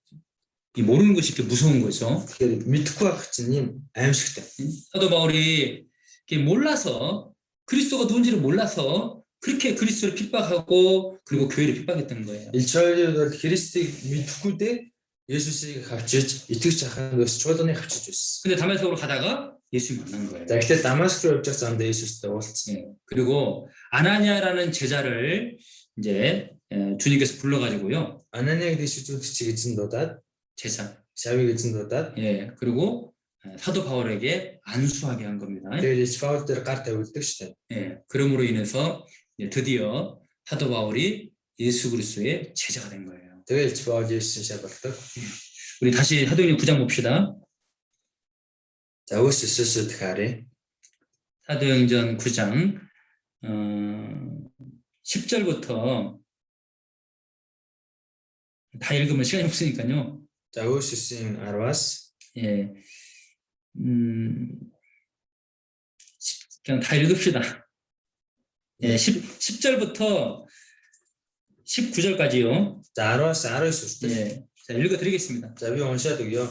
이 모르는 것이 이렇게 무서운 거죠. Тэгэхээр мэдхгүй байх чинь юм аимшигтай. 사도 바울이 이렇게 몰라서 그리스도가 누군지를 몰라서 그렇게 그리스도를 핍박하고 그리고 교회를 핍박했던 거예요. Илч хоёрыг бол Христийг мэдхгүй дээ Есүсийг хавчиж итгэж ахын өс чуулганы хавчиж байсан. 근데 다메섹으로 가다가 예수 만난 거예요. За гэхдээ Дамаск руу явж байгаа замдаа Есүстэй уулзсан. 예, 그리고 아나니아라는 제자를 이제 주님께서 불러가지고요. Ананиаг дэш үзүүлэгчийг эзэн дуудаад 제자. Шавыг эзэн дуудаад 예, 그리고 사도 바울에게 안수하게 한 겁니다. тэгээд Паул дээр гар тавилдаг штэ. 예, 그러므로 인해서 드디어 사도 바울이 예수 그리스도의 제자가 된 거예요. Тэгээд Паул Есүсийн шавуулдаг. 우리 다시 사도행전 9장 봅시다. За өөс Есүсөд харъя. 사도행전 9장 10절부터 다 읽으면 시간이 없으니까요. За өөс Есүсийн 10-аас 예, 그냥 다 읽읍시다. 예, 10절부터 19절까지요. за 10-аас 19 хүртэл. 예, 자, 읽어드리겠습니다. За би уншаад өгье.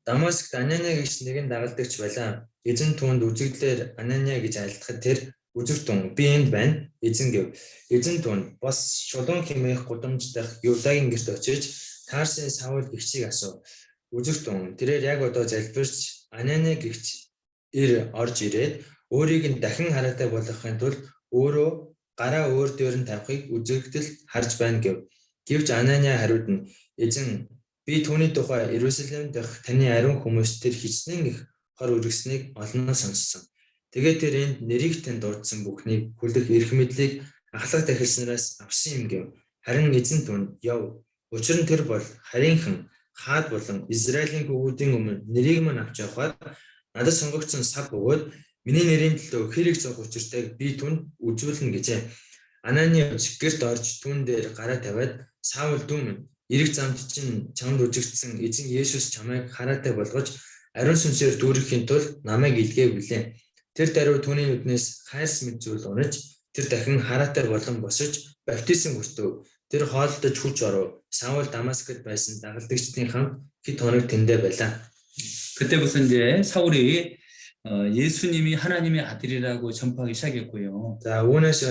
Дамаскт Анания гэж нэгэн дагалдагч байлаа. Эзэн түүнд үзэгдлээр Анания гэж айлтгахад тэр үзэг тун би энд байна. Эзэн гэв. Эзэн түүнд бас шулуун хэмээх гудамж дах Юдагийн гэрт очиж Тарсын Саул гэгчийг асуув. Үзэг тун тэрээр яг одоо залбирч Анания гэгч орж ирээд өөрийг нь дахин хараатай болгохын тулд өөрөө гараа өөр дээр нь тавихыг үзэгдэл харж байна гэв. Гэвч Анания хариуд нь эзэн би түүний тухай Иерусалим дахь таны ариун хүмүүс тэр хичнээн их хор үргэснийг олноо сонссон. Тэгээд тэр энд нэрийг тань дурдсан бүхнийг хүлэх эрх мэдлийг ахлах дахилснараас авсан юм гэв. Харин эзэн түн яв. Учир нь тэр бол харийнхан хаад болон Израилийн хүүхдийн өмнө нэрийг мань авч явахаар надад сонгогдсон сав бөгөөд миний нэрийн төлөө хэрэг зовх учиртайг би түнд үзүүлнэ гэжээ. Анания гэрт орж түн дээр гараа тавиад Саул дүүмэн эрэг замд чинь чамд үзэгдсэн эзэн Есүс чамайг хараатай болгож ариун сүнсээр дүүрэхийн тулд намайг илгээв гэлээ. Тэр даруй түүний нүднээс хайрс мэд зүйл унаж тэр дахин хараатай болон босож баптизм хүртв. Тэр хоолдож хүч оров. Саул Дамаскт байсан дагалдагчдын хамт хэд хоног тэндэ байлаа. 그때부터 이제 사울이 예수님이 하나님의 아들이라고 전파하기 시작했고요. За үүнээс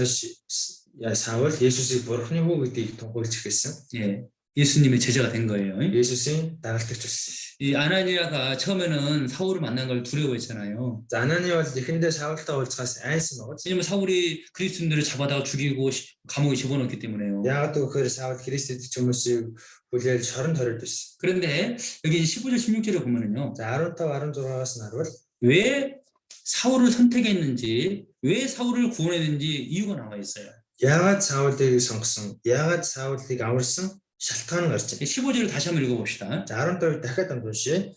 Саул Есүсийг бурхны хүү гэдгийг тунхаглаж эхэлсэн. 예, 예수님의 제자가 된 거예요. Есүсийн дагалдагч болсон. 이 아나니아가 처음에는 사울을 만난 걸 두려워했잖아요. За Анания бол эхэндээ Саултай уулзахаас айсан байгаа. 왜냐면 사울이 그리스도인들을 잡아다가 죽이고 감옥에 집어넣기 때문에요. Яагаад гэвэл Саул Христэд ч хүмүүсийг хүлээл шоронд хориод байсан. 그런데 여기 15절 16절에 보면은요. За 15 16-аас нь харвал 왜 사울을 선택했는지, 왜 사울을 구원했는지 이유가 나와 있어요. яагаад Саулыг сонгосон, яагаад Саулыг аварсан шалтгаан гарч байна. 15절을 다시 한번 읽어봅시다. За 15-ыг дахиад уншъя.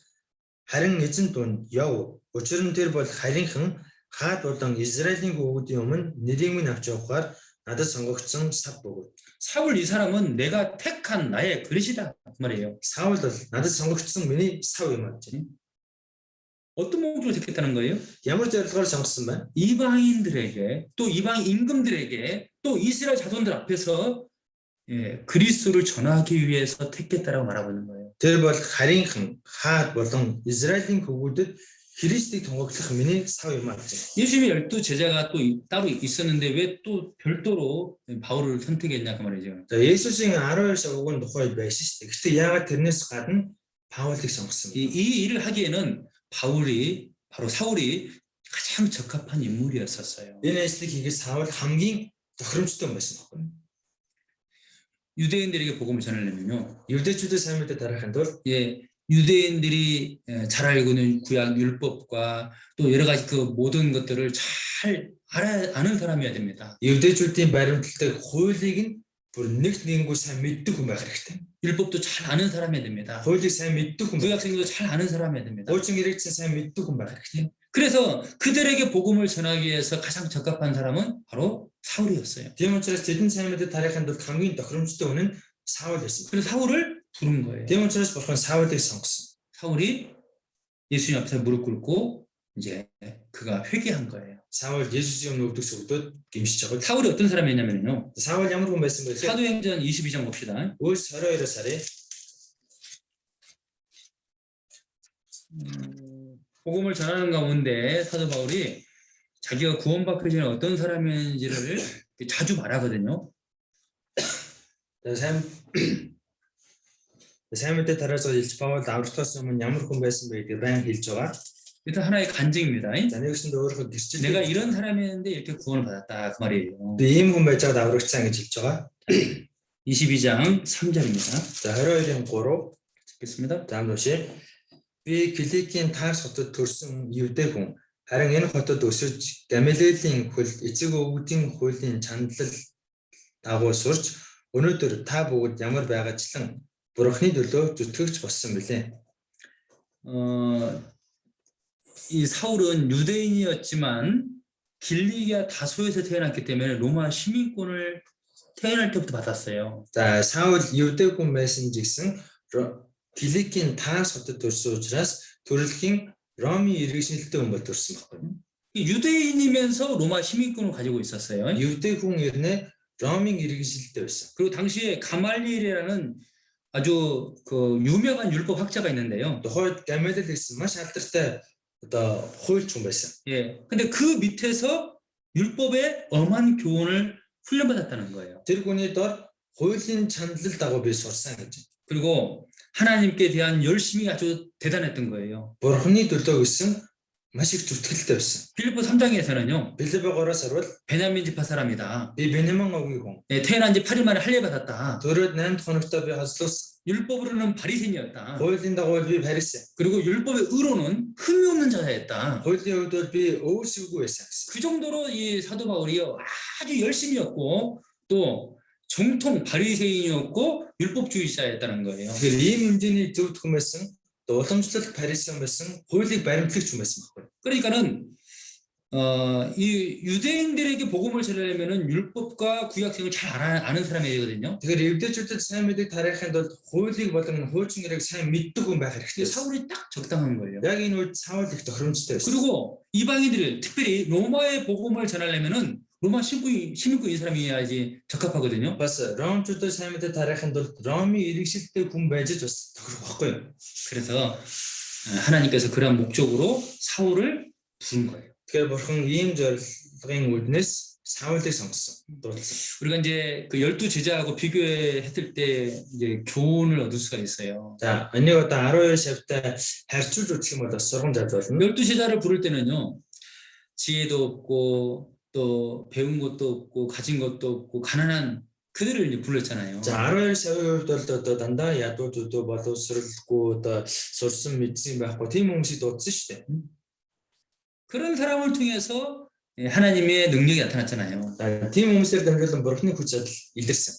Харин эзэн түнд яв. Учир нь тэр бол харийнхан хаад болон Израилийн хүүхдийн өмнө нэрийг минь авч явахаар надад сонгогдсон сав бөгөөд. 사울 이 사람은 내가 택한 나의 그릇이다 그 말이에요. Саул бол надад сонгогдсон миний сав юм аа. 어떤 목적으로 택했다는 거예요? Ямар зорилгоор сонгосон бэ? 이방인들에게 또 이방 임금들에게 또 이스라엘 자손들 앞에서 그리스도를 전하기 위해서 택했다라고 말하고 있는 거예요. Тэр бол харийнхан хаад болон Израилийн хүүгүүдэд Христийг тунгаглах миний сав юм аа. 예수님의 12 제자가 또 따로 있었는데 왜 또 별도로 바울을 선택했냐 그 말이죠. За Есүсийн 12 шавуугийн тухай байсан шүү дээ. Гэхдээ яагаад тэрнээс гадна Паулыг сонгосон бэ? 이 일을 하기에는 바울이 바로 사울이 가장 적합한 인물이었었어요. Энэ ажлыг хийгээд Саул хамгийн тохиромжтой байсан байхгүй. 유대인들에게 복음을 전하려면요. Евдээчүүдэд сайн мэдээ тараахын тулд 유대인들이 잘 알고 있는 구약 율법과 또 여러 가지 그 모든 것들을 잘 아는 사람이어야 됩니다. евдээчүүдийн баримтлагдаг хуулийг нь бүр нэггүй сайн мэддэг хүн байх хэрэгтэй. 율법도 잘 아는 사람이어야 됩니다. Хуулийг сайн мэддэг хүн. 구약성경도 잘 아는 사람이어야 됩니다. Хуучин хэрэгцээ сайн мэддэг хүн байх хэрэгтэй. 그래서 그들에게 복음을 전하기 위해서 가장 적합한 사람은 바로 사울이었어요. Тийм учраас тэдэнд сайн мэдээ тараахын тулд хамгийн тохиромжтой хүн нь Саул байсан. 그래서 사울을 부른 거예요. Тийм учраас бурхан Саулыг сонгосон. 사울이 예수님 앞에서 무릎 꿇고 이제 그가 회개한 거예요. Саул Есүсийн өмнө өвдөх сүрдүүд гимшиж байгаа. 사울이 어떤 사람이었냐면요. Саул ямар хүн байсан бэ? 사도행전 22장 봅시다. Үлс 22-аас харъя. 복음을 전하는 가운데 사도 바울이 자기가 구원받기 전에 어떤 사람인지를 자주 말하거든요. сайн мэдээ тараасаа хэлж Паул аврагтаас өмнө ямар хүн байсан бэ гэдгийг баян хэлж байгаа. 일단 하나의 간증입니다. За нэгсэнд өөрийнхөө гэрчил 내가 이런 사람이었는데 이렇게 구원을 받았다 그 말이에요. би ийм хүн байж байгаад аврагдсан гэж хэлж байгаа. 22장 3절입니다. За 22-ын 3 읽겠습니다. заам уншия. Би Киликийн Тарс хотод төрсэн евдээ хүн. Харин энэ хотод өсөж Гамалиелийн хөл эцэг өвгдийн хуулийн чандлал дагуу сурч өнөөдөр та бүгд ямар байгаачлан Бурхны төлөө зүтгэгч болсон билээ. 이 사울은 유대인이었지만 길리기아 다소에서 태어났기 때문에 로마 시민권을 태어날 때부터 받았어요. За Саул евдээ хүн байсан гэсэн Киликийн Тарс хотод төрсөн учраас төрөлхийн Ромын иргэншилтэй хүн бол төрсэн байхгүй. 유대인이면서 로마 시민권을 가지고 있었어요. евдээ хүн ирнэ Ромын иргэншилтэй байсан. 그리고 당시에 가말리엘이라는 아주 그 유명한 율법 학자가 있는데요. Тухайд Гамалиэл гэсэн маш алдартай одоо хуульч хүн байсан. 예. 근데 그 밑에서 율법의 엄한 교훈을 훈련받았다는 거예요. Тэр хүний дор хуулийн чандлал дагуу би сурсан гэж. 그리고 하나님께 대한 열심이 아주 대단했던 거예요. Бурхны төлөө гэсэн маш их зүтгэлтэй байсан. 빌립보 3장에서는요. Билибе 3-аас орвол 베냐민 지파 사람이다. би Бенеман овгийн хүн. 예, 태어난 지 8일 만에 할례 받았다. Төрөөд 8 дахь хоногтоо би хослуулсан. 율법으로는 바리새인이었다. Хуулийн дагуу би фарисей. 그리고 율법의 의로는 흠이 없는 자였다. Хуулийн хувьд бол би өөсөвгүй байсан гэсэн. 그 정도로 이 사도 바울이 아주 열심이었고 또 정통 바리새인이었고 율법주의자였다는 거예요. Тэгэхээр ийм хэмжээний зөв хүн байсан, уламжлалт фарисей байсан, хуулийг баримтлагч хүн байсан байхгүй. 그러니까는 이 유대인들에게 복음을 전하려면은 율법과 구약성을 잘 아는 사람이 되거든요. Тэгэхээр евдээчүүдэд сайн мэдээг тараахын тулд хуулийг болон хуучин гэрээг сайн мэддэг хүн байх 근데 хэрэгтэй. 사울이 딱 적당한 거예요. Яг энэ үед Саул их тохиромжтой байсан. 그리고 이방인들 특별히 로마의 복음을 전하려면은 로마 시민권인 사람이어야지 적합하거든요. Бас ромчуудад сайн мэдээ тараахын тулд Ромын иргэншилтэй хүн байж бас тохирох байхгүй юу? 그래서 하나님께서 그러한 목적으로 사울을 부른 거예요. Тэгэхээр бурхан ийм зорилгын үүднээс Саулыг сонгосон, дуудсан. 우리가 이제 그 12 제자하고 비교했을 때 이제 교훈을 얻을 수가 있어요. За, энийг одоо 12 шавьтай харьцуулж үзэх юм бол бас сургамж авч болно. 12 제자를 부를 때는요. 지혜도 없고 또 배운 것도 없고 가진 것도 없고 가난한 그들을 이제 불렀잖아요. За 12 шавьын хувьд бол одоо дандаа ядуу зүдөө боловсралгүй одоо сурсан мэдсэн байхгүй тийм хүмүүсийг дуудсан шүү дээ. 그런 사람을 통해서 하나님의 능력이 나타났잖아요. Тийм хүмүүсээр дамжуулан бурхны хүч чадал илэрсэн.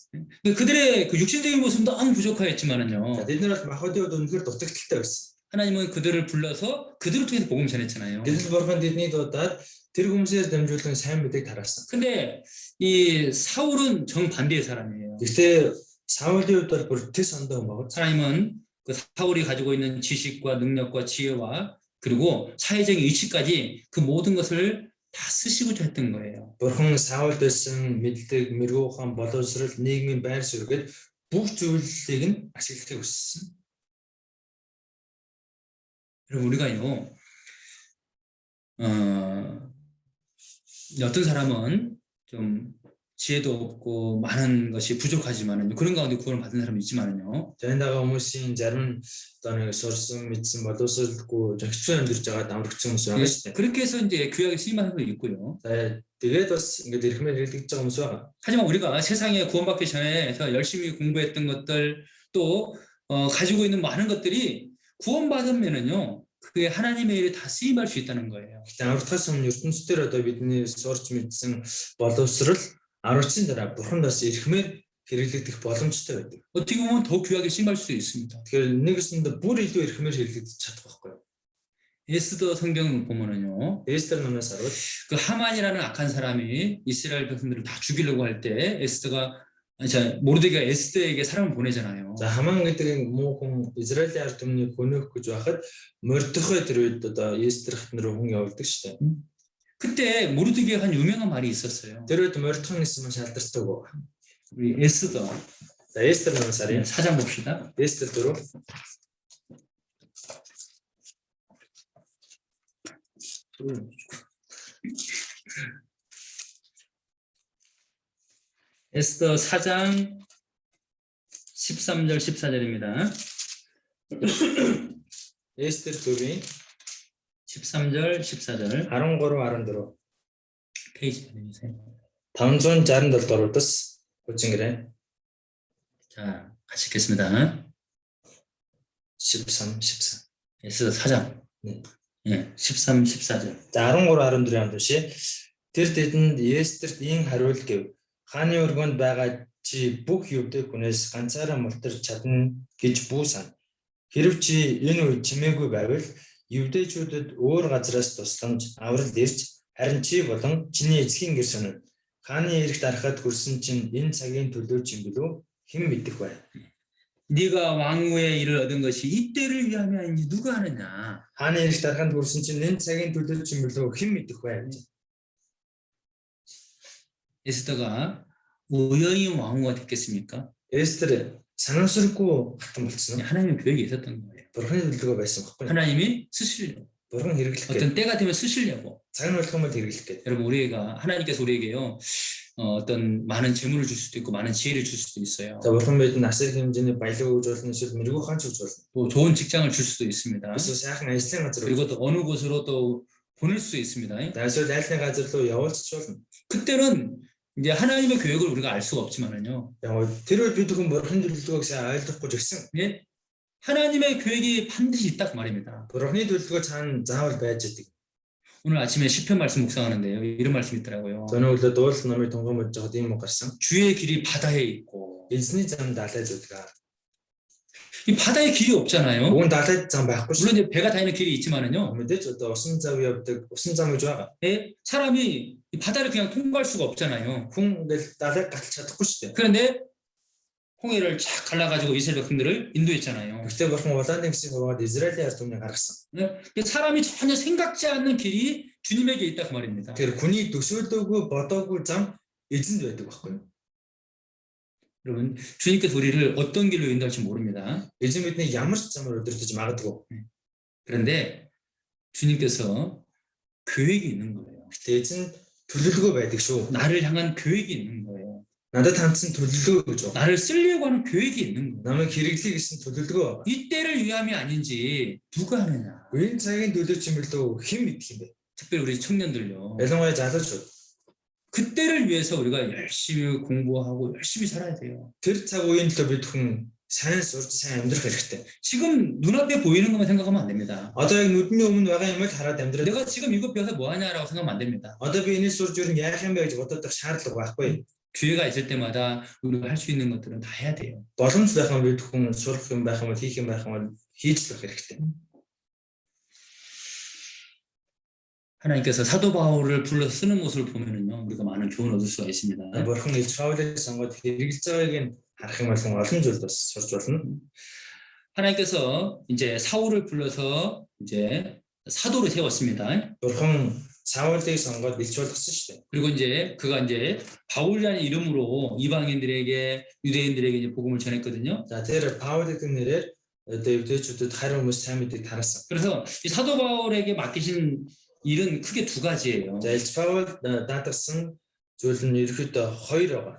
그들의 그 육신적인 모습은 너무 부족하였지만은요. Тэд нар бол махбодын үед үнэхээр дутагдaltaй байсан. 하나님은 그들을 불러서 그들을 통해서 복음 전했잖아요. Гэтэл бурхан тэдний дуудаад тэр хүмүүсээр дамжуулан сайн мэдээг тараасан. 근데 이 사울은 정반대의 사람이에요. Гэхдээ Саулын хувьд бол бүр тэс ондоо хүн баг. 하나님은 그 사울이 가지고 있는 지식과 능력과 지혜와 그리고 사회적인 위치까지 그 모든 것을 다 쓰시고자 했던 거예요. Бурхан Саулд байсан мэдлэг, мэрэгүү ухаан, боловсрал, нийгмийн байр суурьгээд бүх зүйлийг нь ашиглахыг хүссэн. 여러분 우리가요. 어떤 사람은 좀 지혜도 없고 많은 것이 부족하지만은 그런 가운데 구원을 받은 사람이 있지만은요. Тэндага хүмүүсийн зарим нь одоо нэг сурсан, мэдсэн, боловсралгүй, хэцүү амьдарч байгаа дамрагцсан хүмүүс байгаа шүү дээ. 그렇게 해서 이제 교회에 쓰임받은 거 있고요. За тэгээд бас ингээд эрхмээр хэлэгдэж байгаа хүмүүс байгаа. 하지만 우리가 세상에 구원받기 전에 제가 열심히 공부했던 것들 또 가지고 있는 많은 것들이 구원받으면은요. 그게 하나님의 일에 다 쓰임할 수 있다는 거예요. Гэтэ аврагтаас өмнө ертөнцийн одоо бидний сурч мэдсэн боловсрал аврагчийн дараа бурхан бас эрхмээр хэрэглэгдэх боломжтой байдаг. 어떻게 보면 더 귀하게 쓰임할 수도 있습니다. Тэгэхээр нэгэсэнд бүр илүү эрхмээр хэрэглэгдэж чадах байхгүй юу? 에스더 성경을 보면은요. Эстер номоос харвал 그 하만이라는 악한 사람이 이스라엘 백성들을 다 죽이려고 할 때 모르드게가 에스더에게 사람을 보내잖아요. За Хаман гэдэг муу хүн Израилийн ард түмнийг хөнөөх гэж байхад Мордехой тэр үед одоо Эстер хат руу хүн явуулдаг шүү дээ. 그때 모르드게가 한 유명한 말이 있었어요. Тэр үед Мордехой гэсэн маш алдартай үг. 우리 에스더 За Эстер номоос харъя. 4장 봅시다. Эстер 4. 에스더 4장 13절 14절입니다. Эстер 4-ийн 13절 14절 13 14 페이지 보내주세요. 567 дугаараас хүчингэрээ 자, 같이 읽겠습니다. 13 14. 에스더 4장 네. 예, 13, 14절. За 13 14 уншия. Тэр тэдэнд Эстерт ийн хариул гэв. Хааны өргөнд байгаа чи бүх ювдээ хүнээс ганцаараа мултарч чадна гэж бүү сан. Хэрв чи энэ үед чимээгүй байвал ювдээчүүдэд өөр газраас тусламж аврал ирж харин чи болон чиний эцгийн гэр сонин хааны эрэгт арахад хүрсэн чинь энэ цагийн төлөө ч юм билүү хэн мэдэх вэ? 네가 왕후의 일을 얻은 것이 이때를 위함이 아닌지 누가 아느냐? 하나님 эрэгт хүрсэн чинь энэ цагийн төлөө ч юм билүү хэн мэдэх вэ? 에스더가 우연히 왕후가 됐겠습니까? 에스터 санамсаргүй хатан болчихсон. 하나님의 계획이 있었던 거예요. Бурхны төлөвөө байсан байхгүй. 하나님이 쓰시려고. Бурхан хэрэглэх 어떤 때가 되면 쓰시려고. цаг нь болох юм бол хэрэглэх гэдэг. 여러분 우리가 하나님께서 우리에게요. 어떤 많은 재물을 줄 수도 있고 많은 지혜를 줄 수도 있어요. За бурхан бидэнд асар хэмжээний баялаг өгж болно, эсвэл мэрэгүү хаанч өгж болно. 또 좋은 직장을 줄 수도 있습니다. Эсвэл сайхан ажлын газар 그리고 또 어느 곳으로 또 보낼 수 있습니다. эсвэл айлын газар руу явуулчих болно. 그때는 이제 하나님의 계획을 우리가 알 수가 없지만은요. Яг тэр үед бид хүн бурханы төлөвлөгөөг сайн ойлгохгүй жигсэн. 예? 하나님의 계획이 반드시 있다 그 말입니다. Бурханы төлөвлөгөө цаана заавал байж идэг. 오늘 아침에 시편 말씀 묵상하는데요. 이런 말씀이 있더라고요. Өнөө өглөө дуулал номыг тунгамж жоод ийм үг гарсан. 주의 길이 바다에 있고 Эзний зам далай зүдгээ. 이 바다에 길이 없잖아요. Үүн далай зам байхгүй шүү. 물론 이제 배가 다니는 길이 있지만은요. Мэдээж одоо усан зав явдаг, усан зам гэж байгаа. 예? 사람이 이 바다를 그냥 통과할 수가 없잖아요. Хүн ингээл далайг галж чадахгүй шүү дээ. 그런데 홍해를 쫙 갈라가지고 이스라엘 백성들을 인도했잖아요. Гэхдээ бурхан улааны гисийг хуваад Израилийн ард түмнийг гаргасан. 예? 사람이 전혀 생각지 않는 길이 주님에게 있다 그 말입니다. Тэр хүний төсөөлөөгүй бодоогүй зам эзэнд байдаг байхгүй юу? 여러분 주님께서 우리를 어떤 길로 인도할지 모릅니다. Эзэн бидний ямар ч замаар өдөртөж магадгүй. 그런데 주님께서 계획이 있는 거예요. Гэтэ эзэн төлөвлөгөө байдаг шүү. 나를 향한 계획이 있는 거예요. Надад хандсан төлөвлөгөө гэж байна. 나를 쓰려고 하는 계획이 있는 거예요. Намайг хэрэглэе гэсэн төлөвлөгөө байна. 이 때를 위함이 아닌지 누가 아느냐. Энэ цагийн төлөө чимэрлөө хэн мэдэх юм бэ? 특별히 우리 청년들요. Ялангуяа залуучууд. 그때를 위해서 우리가 열심히 공부하고 열심히 살아야 돼요. Тэр цаг үеийн төлөө бид хүн сайн сурч сайн амьдрах хэрэгтэй. 지금 눈앞에 보이는 것만 생각하면 안 됩니다. Одоо яг нүдний өмнө байгаа юмыг хараад амьдраад 내가 지금 이거 배워서 뭐 하냐라고 생각하면 안 됩니다. одоо би энэс сурж юу яах юм бэ гэж бодох шаардлага байхгүй. 기회가 있을 때마다 우리가 할 수 있는 것들은 다 해야 돼요. Боломж байх юм бид хүн сурах юм байх юм бол хийх юм байх юм бол хийж л байх хэрэгтэй. 하나님께서 사도 바울을 불러서 쓰는 모습을 보면은요, 우리가 많은 교훈을 얻을 수가 있습니다. Бурхан Илж Паулыг сонгоод хэрэгжилж байгааг нь харах юм бол олон зүйл бас сурч болно. 하나님께서 이제 사울을 불러서 이제 사도로 세웠습니다. Бурхан Саулыг сонгоод илч болгосон шүү дээ. 그리고 이제 그가 이제 바울이라는 이름으로 이방인들에게 유대인들에게 이제 복음을 전했거든요. За тэр Паулыг нэрээр одоо евдээчүүдэд харин хүмүүс сайн мэдээ тараасан. 그래서 이 사도 바울에게 맡기신 일은 크게 두 가지예요. За Илж Паул даатгсан зүйл нь ерөөхдөө хоёр байгаа.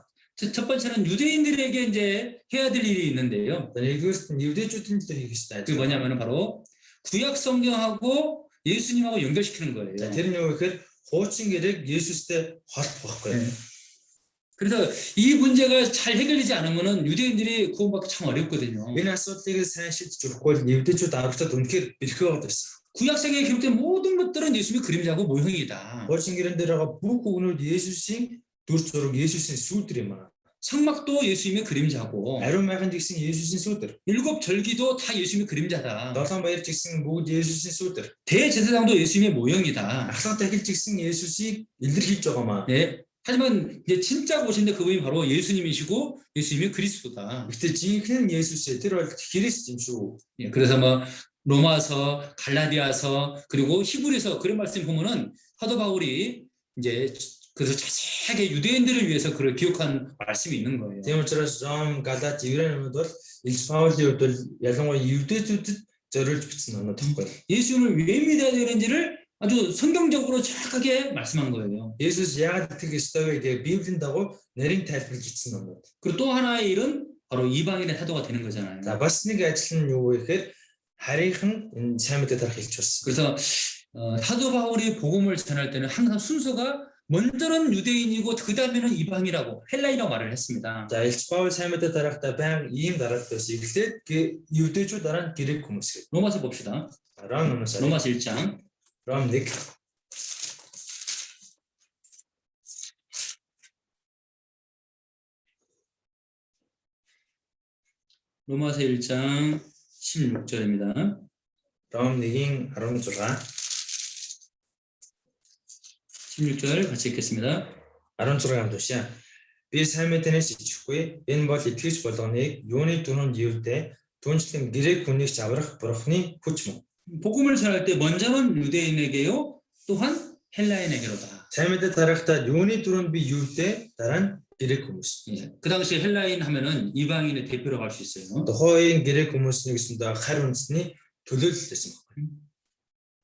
첫 번째는 유대인들에게 이제 해야 될 일이 있는데요. Нэгдүгээрт нь евдээчүүдийн төлөө хийх ёстой. 그게 뭐냐면은 바로 구약 성경하고 예수님하고 연결시키는 거예요. За тэр нь юу гэхээр хуучин гэрээг Есүстэй холбох байхгүй. 그래서 이 문제가 잘 해결되지 않으면은 유대인들이 구원받기 참 어렵거든요. Энэ асуудлыг сайн шийдэж өгөхгүй евдээчүүд аврагтад үнэхээр бэрхээ болоод байсан. 구약성경에 기록된 모든 것들은 예수님의 그림자고 모형이다. Хуучин гэрэн дээр байгаа бүх үгнүүд Есүсийн дүр зураг, Есүсийн сүүдэр юм аа. 성막도 예수님의 그림자고 Ариун майханд гэсэн Есүсийн сүүдэр. 일곱 절기도 다 예수님의 그림자다. Долоон баяр гэсэн бүгд Есүсийн сүүдэр. 대제사장도 예수님의 모형이다. Ахлах дахилч гэсэн Есүсийг илэрхийлж байгаа маа. 네. 하지만 이제 진짜 보신데 그분이 바로 예수님이시고 예수님이 그리스도다. Гэтэ жинхэнэ нь Есүсээ тэр бол Христ юм шүү. 예, 그래서 뭐 로마서, 갈라디아서 그리고 히브리서 그런 말씀 보면은 사도 바울이 이제 그래서 자세하게 유대인들을 위해서 그걸 기억한 말씀이 있는 거예요. Тийм учраас Ром, Галат, Еврейнүүд бол Илж Паулийн хувьд бол ялангуяа евдээчүүдэд зориулж бичсэн оноо тахгүй. 예수님을 왜 믿어야 되는지를 아주 성경적으로 정확하게 말씀한 거예요. Есүс яагаад итгэх ёстойг гэдэг Библийн дагуу нарийн тайлбарлаж бичсэн номууд. 그리고 또 하나의 일은 바로 이방인의 사도가 되는 거잖아요. За бас нэг ажил нь юу вэ гэхээр харийнхан энэ сайн мэдээ тарах хэлж болсон. 그래서 사도 바울이 복음을 전할 때는 항상 순서가 먼저는 유대인이고 그 다음에는 이방이라고 헬라이라고 말을 했습니다. За Илч Паул сайн мэдээ тарахдаа баян ийм дараалал байсан. Эхлээд евдээчүүд дараа нь грек хүмүүс гэдэг. 로마서 봅시다. Ром 로마서 1장. Ром 1 로마서 1장 16절입니다. Ром 1-ийн 16 16절 같이 읽겠습니다. 16 уншаа. Би сайн мэдээнээс ичихгүй. Энэ бол итгэж болгоныг юуны дүрөнд евдээ түнчлэн грек хүнийг ч аврах бурхны хүч мөн. 복음을 전할 때 먼저는 유대인에게요, 또한 헬라인에게로다. сайн мэдээ тарахдаа юуны дүрөнд би евдээ дараа нь грек хүмүүс. 예, 그 당시 헬라인 하면은 이방인의 대표라고 할 수 있어요. Тухайн грек хүмүүсний гэсэндээ харь үндэсний төлөөлөлтэйсэн байна.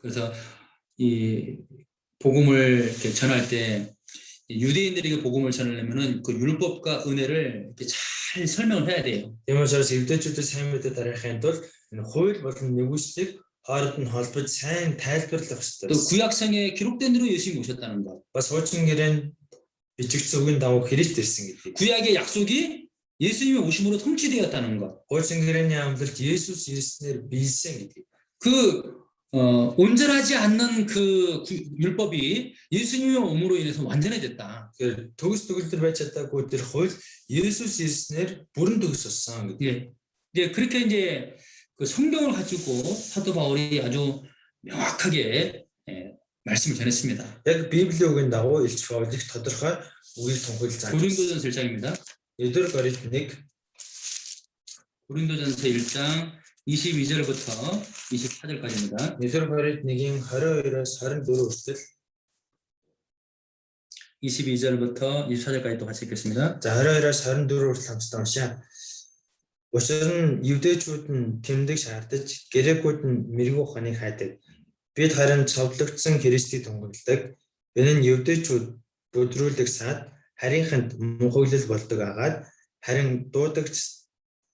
그래서 이 복음을 이렇게 전할 때 유대인들에게 복음을 전하려면은 그 율법과 은혜를 이렇게 잘 설명을 해야 돼요. Тиймээс евдээчүүдэд сайн мэдээ тараахын тулд энэ хууль болон нэгүслийг хооронд нь холбож сайн тайлбарлах ёстой. 또 구약성에 기록된 대로 예수님이 오셨다는 것. Бас хуучин гэрээнд бичигдсэн үгийн дагуу Христ ирсэн гэдэг. 구약의 약속이 예수님의 오심으로 성취되었다는 것. Хуучин гэрээний амлалт Есүс ирснээр биелсэн гэдэг. 그 온전하지 않는 그 율법이 예수님의 오므로 인해서 완전해졌다. Тэгэхээр төгс төгөлдөр байж чадаагүй тэр хууль Есүс ирснээр бүрэн төгссөн гэдэг. 예, 이제 그렇게 이제 그 성경을 가지고 사도 바울이 아주 명확하게 말씀을 전했습니다. Яг Библийн үгийн дагуу Илч Паул их тодорхой үгийг тунхаглаж зааж. 고린도전서 1장입니다. Эдгээр Коринт 1 고린도전서 1장 22절부터 24절까지입니다. Эдгээр Коринт 1-ийн 22-оос 24 хүртэл 22절부터 24절까지 또 같이 읽겠습니다. за 22-оос 24 хүртэл хамтдаа уншаа. Учир нь евдээчүүд нь тэмдэг шаардаж, грекүүд нь мэрэгүү ухааныг хайдаг. Бид харин цовдлогдсон Христийг тунхагладаг. Энэ нь евдээчүүд бүдрүүлэх саад харийнханд мунхаглал болдог агаад харин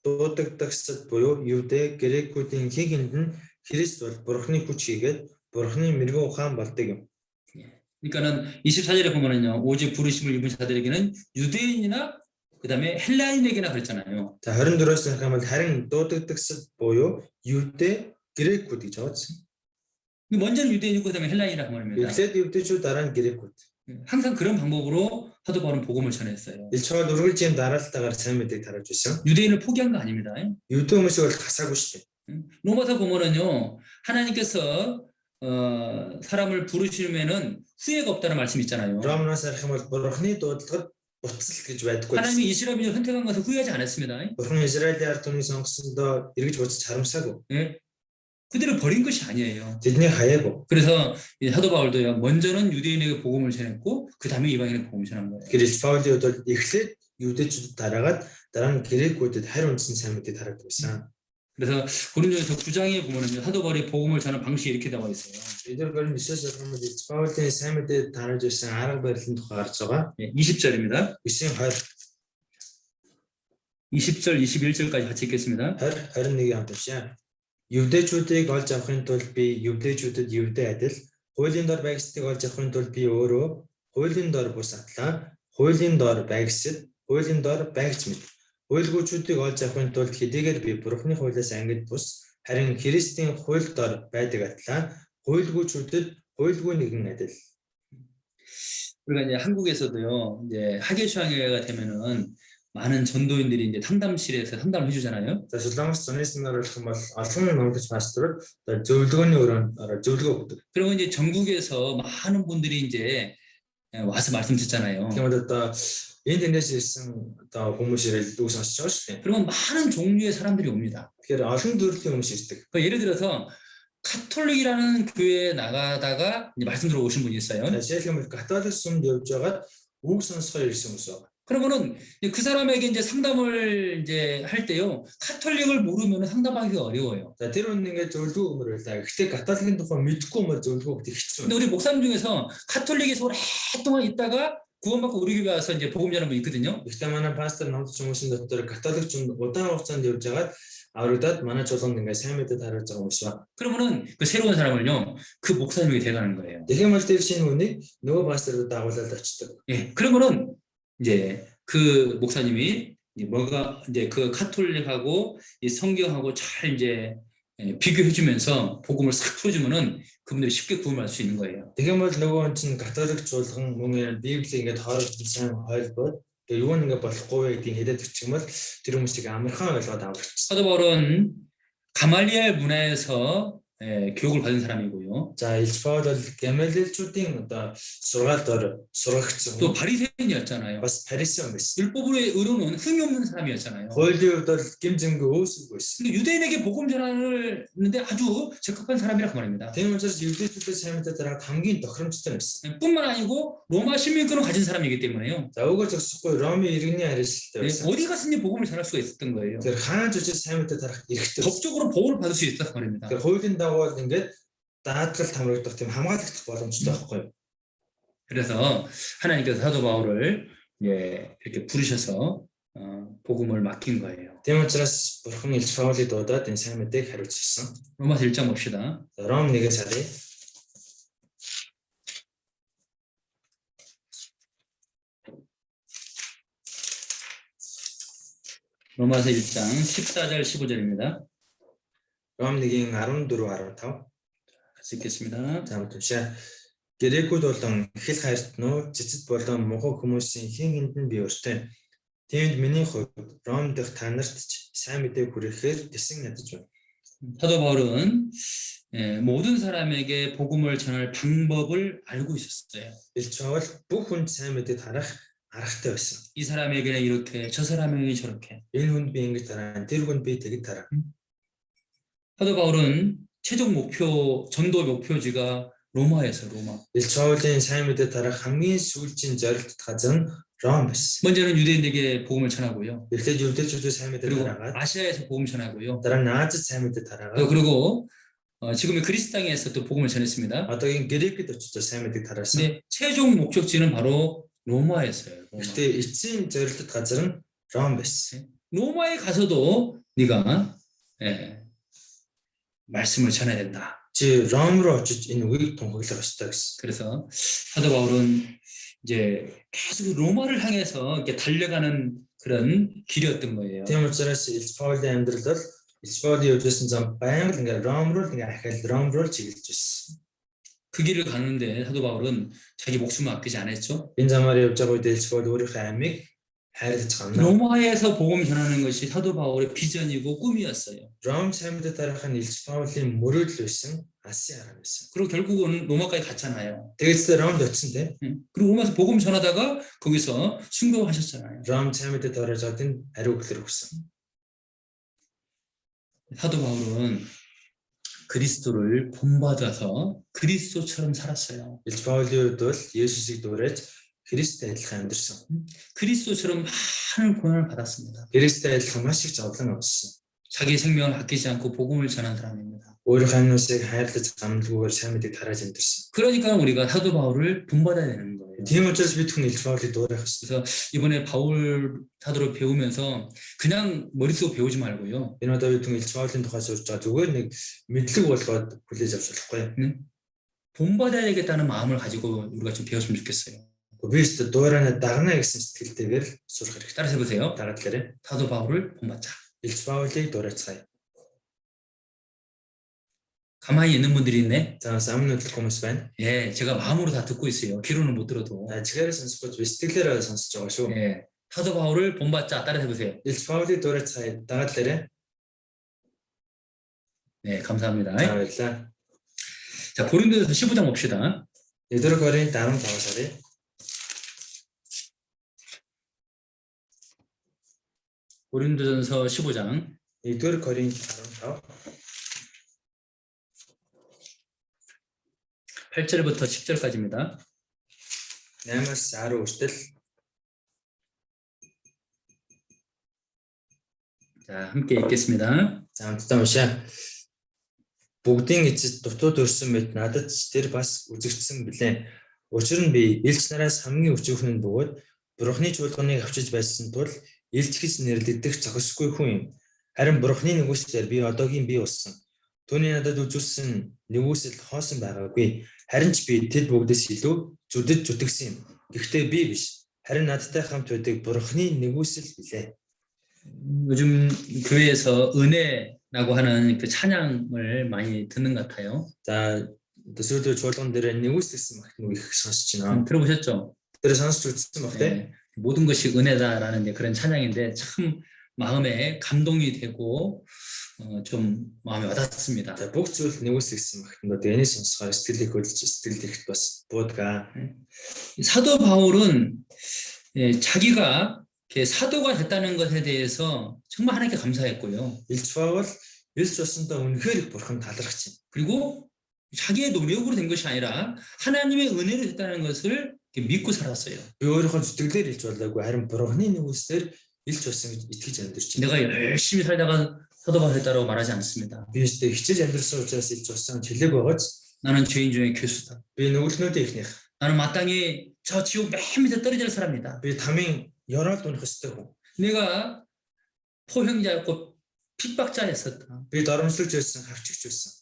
дуудагдагсад буюу евдээ грекүүдийн хигэнд нь Христ бол Бурхны хүч хийгээд Бурхны мэрэгүү ухаан болдог юм. 그러니까는 24절에 보면은요, 오직 부르심을 입은 자들에게는 유대인이나 그다음에 헬라인에게나 그랬잖아요. За 24-оос харахад харин дуудагдагсад буюу евдээ грекүүд гэж байгаа. 먼저는 유대인이고 그다음에 헬라인이라고 말합니다. Эхлээд евдээчүүд дараа нь грекүүд. 항상 그런 방법으로 사도 바울은 복음을 전했어요. Илчвал үргэлжийн дараалтаагаар сайн мэдээг тарж байсан. 유대인을 포기한 거 아닙니다. Евдээ хүмүүсийг бол хасаагүй шүү дээ. 로마서 보면은요, 하나님께서 사람을 부르시면은 후회가 없다는 말씀이 있잖아요. Ромноос харах юм бол Бурхны дуудлагад буцал гэж байдаггүй. 하나님이 이스라엘 민족을 선택한 것을 후회하지 않았습니다. Бурхан Израилийн ард түмний сонгосондоо эргэж буцаж харамсаагүй. 예? 그들을 버린 것이 아니에요. Тэднийг хаяагүй. 그래서 이 사도 바울도요, 먼저는 유대인에게 복음을 전했고 그 다음에 이방인에게 복음을 전한 거예요. Гэрэлж Паулийн хувьд бол эхлээд евдээчүүдэд дараагаад дараа нь грекүүдэд харь үндсэн сайн мэдээ тараад байсан. 그래서 고린도전서 9장에 보면은요, 사도 바울이 복음을 전하는 방식이 이렇게 나와 있어요. Эдгээр гол нисээс юм бол Паулийн сайн мэдээ тарж байсан арга барилын тухай гарч байгаа. 예, 20절입니다. 9-20 20절, 21절까지 같이 읽겠습니다. 20-21 хамт уншаа. Евдээчүүдийг олж авахын тулд би евдээчүүдэд евдээ адил, хуулийн дор байгсдыг олж авахын тулд би өөрөө хуулийн дор бус атлаа, хуулийн дор байгсд, хуулийн дор байгч мэд. Хуйлгуучүүдийг олж авахын тулд хэдийгээр би Бурхны хуулиас ангид бус, харин Христийн хууль дор байдаг атлаа, хуйлгуучүүдэд хуйлгүй нэгэн адил. 우리가 이제 한국에서도요, 이제 하계수학회가 되면은 많은 전도인들이 이제 상담실에서 상담을 해주잖아요. За Солонгос зунисмаар болох юм бол олон номлогч пасторууд зөвлөгөөний өрөөнд зөвлөгөө өгдөг. 그리고 이제 전국에서 많은 분들이 이제 와서 말씀 듣잖아요. Тэгэхээр одоо энэ тэндээс ирсэн одоо хүмүүс ирээд үг сонсож байгаа шүү дээ. 그러면 많은 종류의 사람들이 옵니다. Тэгэхээр олон төрлийн хүмүүс ирдэг. 그러니까 예를 들어서 카톨릭이라는 교회에 나가다가 이제 말씀 들어오신 분이 있어요. Жишээлбэл католик сүмд явж байгаад үг сонсохоор ирсэн хүмүүс байна. 그러면은 그 사람에게 이제 상담을 이제 할 때요. 카톨릭을 모르면 상담하기가 어려워요. За тэр хүн ингээд зөвлөгөө өгмөр байлаа. Гэхдээ католикийн тухай мэдхгүй юм бол зөвлөгөө өгөх хэцүү. 근데 우리 목사님 중에서 카톨릭에서 오랫동안 있다가 구원받고 우리 교회 와서 이제 복음 전하는 분 있거든요. Гэхдээ манай пастор намд хүмүүсийн дотор католик ч удаан хугацаанд явж байгаад аврагдаад манай чуулганд ингээд сайн мэдээд харж байгаа хүмүүс ба. 그러면은 그 새로운 사람을요. 그 목사님에게 데려가는 거예요. Тэгэх юм бол тэр шинэ хүнийг нөгөө пасторд дагуулад очдог. 예. 그러면은 이제 그 목사님이 이제 뭐가 이제 그 카톨릭하고 이 성경하고 잘 이제 비교해주면서 복음을 싹 풀어주면은 그분들이 쉽게 구원할 수 있는 거예요. Тэгэх юм бол нөгөө хүн чинь католик чуулган мөн Библийг ингээд хооронд сайн ойлгоод тэгээ юу нэг болохгүй вэ гэдгийг хэлээд өччих юм бол тэр хүмүүсийг амархан ойлгоод аварч. 사도 바울은 가말리엘 문화에서 교육을 받은 사람이고요. За Илж Паул бол Гамалиэлчүүдийн одоо сургаалд сургагдсан. 또 바리새인이었잖아요. бас 파리새인 байсан. 율법의 의로는 흠이 없는 사람이었잖아요. Хуулийн хувьд бол гимзэмгүй өөсөг байсан. 근데 유대인에게 복음 전하는데 아주 적합한 사람이라고 말입니다. Тийм учраас евдээчүүдээс сайн мэдээ дараад хамгийн тохиромжтой байсан. 뿐만 아니고 로마 시민권을 가진 사람이기 때문에요. За өгөө зогсохгүй Ромын иргэний харилцаатай байсан. 어디 갔든지 복음을 전할 수가 있었던 거예요. Тэр хааж очиж сайн мэдээ дарах эрхтэй. 법적으로 보호를 받을 수 있었단 말입니다. Тэр хуулийн дагуу ингээд даатгалд хамрагдах тийм хамгаалагдах боломжтой байхгүй. 그래서 하나님께서 사도 바울을 이렇게 부르셔서 복음을 맡긴 거예요. Тийм учраас Бурхан Илж Паулыг дуудаад энэ сайн мэдээг хариуцсан. 로마서 1장 봅시다. За Ром 1-ээс харъя. 로마서 1장 14절 15절입니다. Ром 1-ийн 14-15. 같이 읽겠습니다. За уншаа. Грекүүд болон хэл хайртнууд цэцэд болон мунхаг хүмүүсийн хэн хэнд нь би өртөө. Тиймд миний хувьд Ром дахь та нарт ч сайн мэдээг хүргэхээр тэсэн ядаж байна. 사도 바울은 모든 사람에게 복음을 전할 방법을 알고 있었어요. Илж Паул бүх хүнд сайн мэдээд харах аргатай байсан. 이 사람에게는 이렇게, 저 사람에게는 저렇게. Энэ хүнд би ингэж тараа, тэр хүнд би тэгж тараа. 사도 바울은 최종 목표, 전도 목표지가 로마에서 로마. Илж Паулын сайн мэдээд тарах хамгийн сүүлчийн зорилт газар нь Ром байсан. 먼저는 유대인에게 복음을 전하고요. Эхлээд евдээчүүдээс сайн мэдээд 그리고 тараагаад 아시아에서 복음 전하고요. дараа нь Азид сайн мэдээд 또 тараагаад 그리고 지금의 그리스 땅에서 또 복음을 전했습니다. одоогийн Грекэд очиж сайн мэдээд тараасан. 근데 최종 목적지는 바로 로마였어요. 로마. Гэхдээ эцсийн зорилт газар нь Ром байсан. 로마에 가서도 네가 말씀을 전해야 된다. Чи Ром руу очиж энэ үгийг тунхаглах ёстой гэсэн. 그래서 사도 바울은 이제 계속 로마를 향해서 이렇게 달려가는 그런 길이었던 거예요. Тийм учраас Илж Паулын амьдрал бол Илж Паулын явжсэн зам байнга ингээ Ром руу ингээ ахиад Ром руу чиглэж байсан. 그 길을 가는데 사도 바울은 자기 목숨을 아끼지 않았죠. Энэ замаар явж байгаа үед Илж Паул өөрийнхөө амийг хайрлаж гамна. 로마에서 복음 전하는 것이 사도 바울의 비전이고 꿈이었어요. Ром сайн мэдээ тарах нь Илж Паулын мөрөөдөл байсан, асын арга байсан. 그리고 결국은 로마까지 갔잖아요. Тэгээд Ромд очсон тийм. 그리고 로마에서 복음 전하다가 거기서 순교하셨잖아요. Ром сайн мэдээ тараж одын ариу өглөр өгсөн. 사도 바울은 그리스도를 본받아서 그리스도처럼 살았어요. Илж Паулийн хувьд бол Есүсийг дуурайж Христтэй адилхан амьдарсан. 그리스도처럼 많은 고난을 받았습니다. Христтэй адилхан маш их зовлон авсан. 자기 생명을 아끼지 않고 복음을 전한 사람입니다. Өөрийнхөө амьнасыг хайрлаж гамлгүйгээр сайн мэдээг тарааж амьдарсан. 그러니까 우리가 사도 바울을 본받아야 되는 거예요. Тийм учраас бид хүн Илж Паулыг дуурайх ёстой. 그래서 이번에 바울 사도를 배우면서 그냥 머릿속으로 배우지 말고요. Энэ удаа бид хүн Илж Паулын тухай сурж байгаа зүгээр нэг мэдлэг болгоод хүлээж авч болохгүй. 본받아야 되겠다는 마음을 가지고 우리가 좀 배웠으면 좋겠어요. Би өөртөө дуурайна дагна гэсэн сэтгэлтэйгээр сурах хэрэгтэй. 따라서 해보세요. Дараадлаарэ 사도 바울을 본받자. Илж Паулыг дуурайцгаая. 가만히 있는 분들이 있네. За самны хөдлөх хүмүүс байна. 예, 제가 마음으로 다 듣고 있어요. 귀로는 못 들어도. Чихээрээ сонсохгүй би сэтгэлээрээ сонсож байгаа шүү. 예, 사도 바울을 본받자. 따라서 해보세요. Илж Паулыг дуурайцгаая. Дараадлаарэ. 네, 감사합니다. За баярлалаа. 자, 고린도전서 15장 봅시다. 1-р Коринт 15-аас харъя. 고린도전서 15장 1-р Коринт 15 8절부터 10절까지입니다. 8-аас 10 хүртэл 자, 함께 읽겠습니다. За хамтдаа уншаа. Бүгдийн эцэст дутууд өрсөн мэт надад ч тэр бас үзэгдсэн билээ. Учир нь би элч нараас хамгийн өчөөхөн нь бөгөөд Бурхны чуулганыг авчиж байсан тул элч гэж нэрлэгдэх зохисгүй хүн юм. Харин Бурхны нэгүслээр би одоогийн бий болсон. Түүний надад үзүүлсэн нэгүсэл хоосон байгаагүй. Харин ч би тэд бүгдээс илүү зүдэд зүтгэсэн юм. Гэхдээ би биш. Харин надтай хамт байдаг Бурхны нэгүсэл билээ. 요즘 교회에서 은혜라고 하는 그 찬양을 많이 듣는 것 같아요. За төсөөлөж чуулган дээр нэгүсэл гэсэн магтныг их сонсож байна. 들어보셨죠? Тэр сонсож үзсэн баг тий. 네, 모든 것이 은혜다라는 이제 그런 찬양인데 참 마음에 감동이 되고 좀 마음에 와닿습니다. За бүх зүйл нэгүсэл гэсэн магтнууд энийг сонсохоор сэтгэлийг хөдлөж сэтгэл ихт бас буудгаа. 사도 바울은 자기가 이렇게 사도가 됐다는 것에 대해서 정말 하나님께 감사했고요. Илч Паул илч болсондоо үнэхээр их бурхан талархаж байна. 그리고 자기의 노력으로 된 것이 아니라 하나님의 은혜로 됐다는 것을 이렇게 믿고 살았어요. Би өөрийнхөө зүтгэлээр илч болоогүй харин бурханы нэгүслээр илч болсон гэж итгэж амьдарч байна. 내가 열심히 살다가 사도 바울 됐다고 말하지 않습니다. Би өөртөө хичээж амьдарсан учраас илч болсон хэлэг байгааз 나는 죄인 중에 괴수다. би нүгэлтнүүдийн ихнийх. 나는 마땅히 저 지옥 맨 밑에 떨어질 사람이다. Би тамийн ёроолд унах ёстой хүн. 내가 포형자였고 핍박자였었다. Би доромжлогч байсан, хавчигч байсан.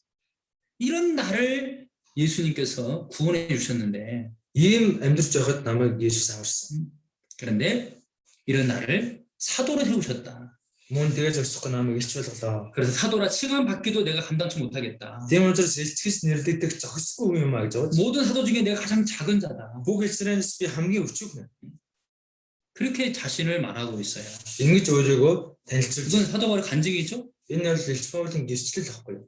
이런 나를 예수님께서 구원해 주셨는데 Ийм амьдарч байхад намайг Есүс аварсан. 그런데 이런 나를 사도로 세우셨다. Мөн тэгээ зогсохгүй намайг илч болголоо. 그래서 사도라 칭함 받기도 내가 감당치 못하겠다. Тийм учраас илчгээс нэрлэгдэх зохисгүй хүн юм а гэж бодож. 모든 사도 중에 내가 가장 작은 자다. Бүх илчнээс би хамгийн өчүүхэн. 그렇게 자신을 말하고 있어요. Ингэж өөрийгөө танилцуулж. 이건 사도 바울의 간증이죠. Энэ бол илч Паулын гэрчлэл ахгүй юу?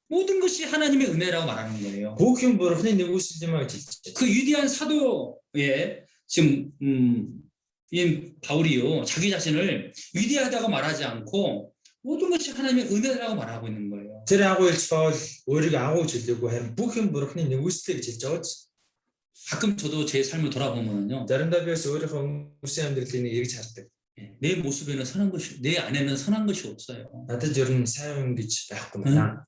모든 것이 하나님의 은혜라고 말하는 거예요. Бүх юм бурхны нэгүсэл юм а гэж хэлж байна. 그 위대한 사도의 지금 이 바울이요 자기 자신을 위대하다고 말하지 않고 모든 것이 하나님의 은혜라고 말하고 있는 거예요. Тэр агуу илч Паул өөрийгөө агуу гэж хэлээгүй харин бүх юм бурхны нэгүслээ гэж хэлж байгаа ч. 가끔 저도 제 삶을 돌아보면요, Заримдаа би өөрийнхөө өнгөрсөн амьдралыг эргэж хардаг. 내 모습에는 선한 것이, 내 안에는 선한 것이 없어요. Надад ер нь сайн юм гэж байхгүй байна.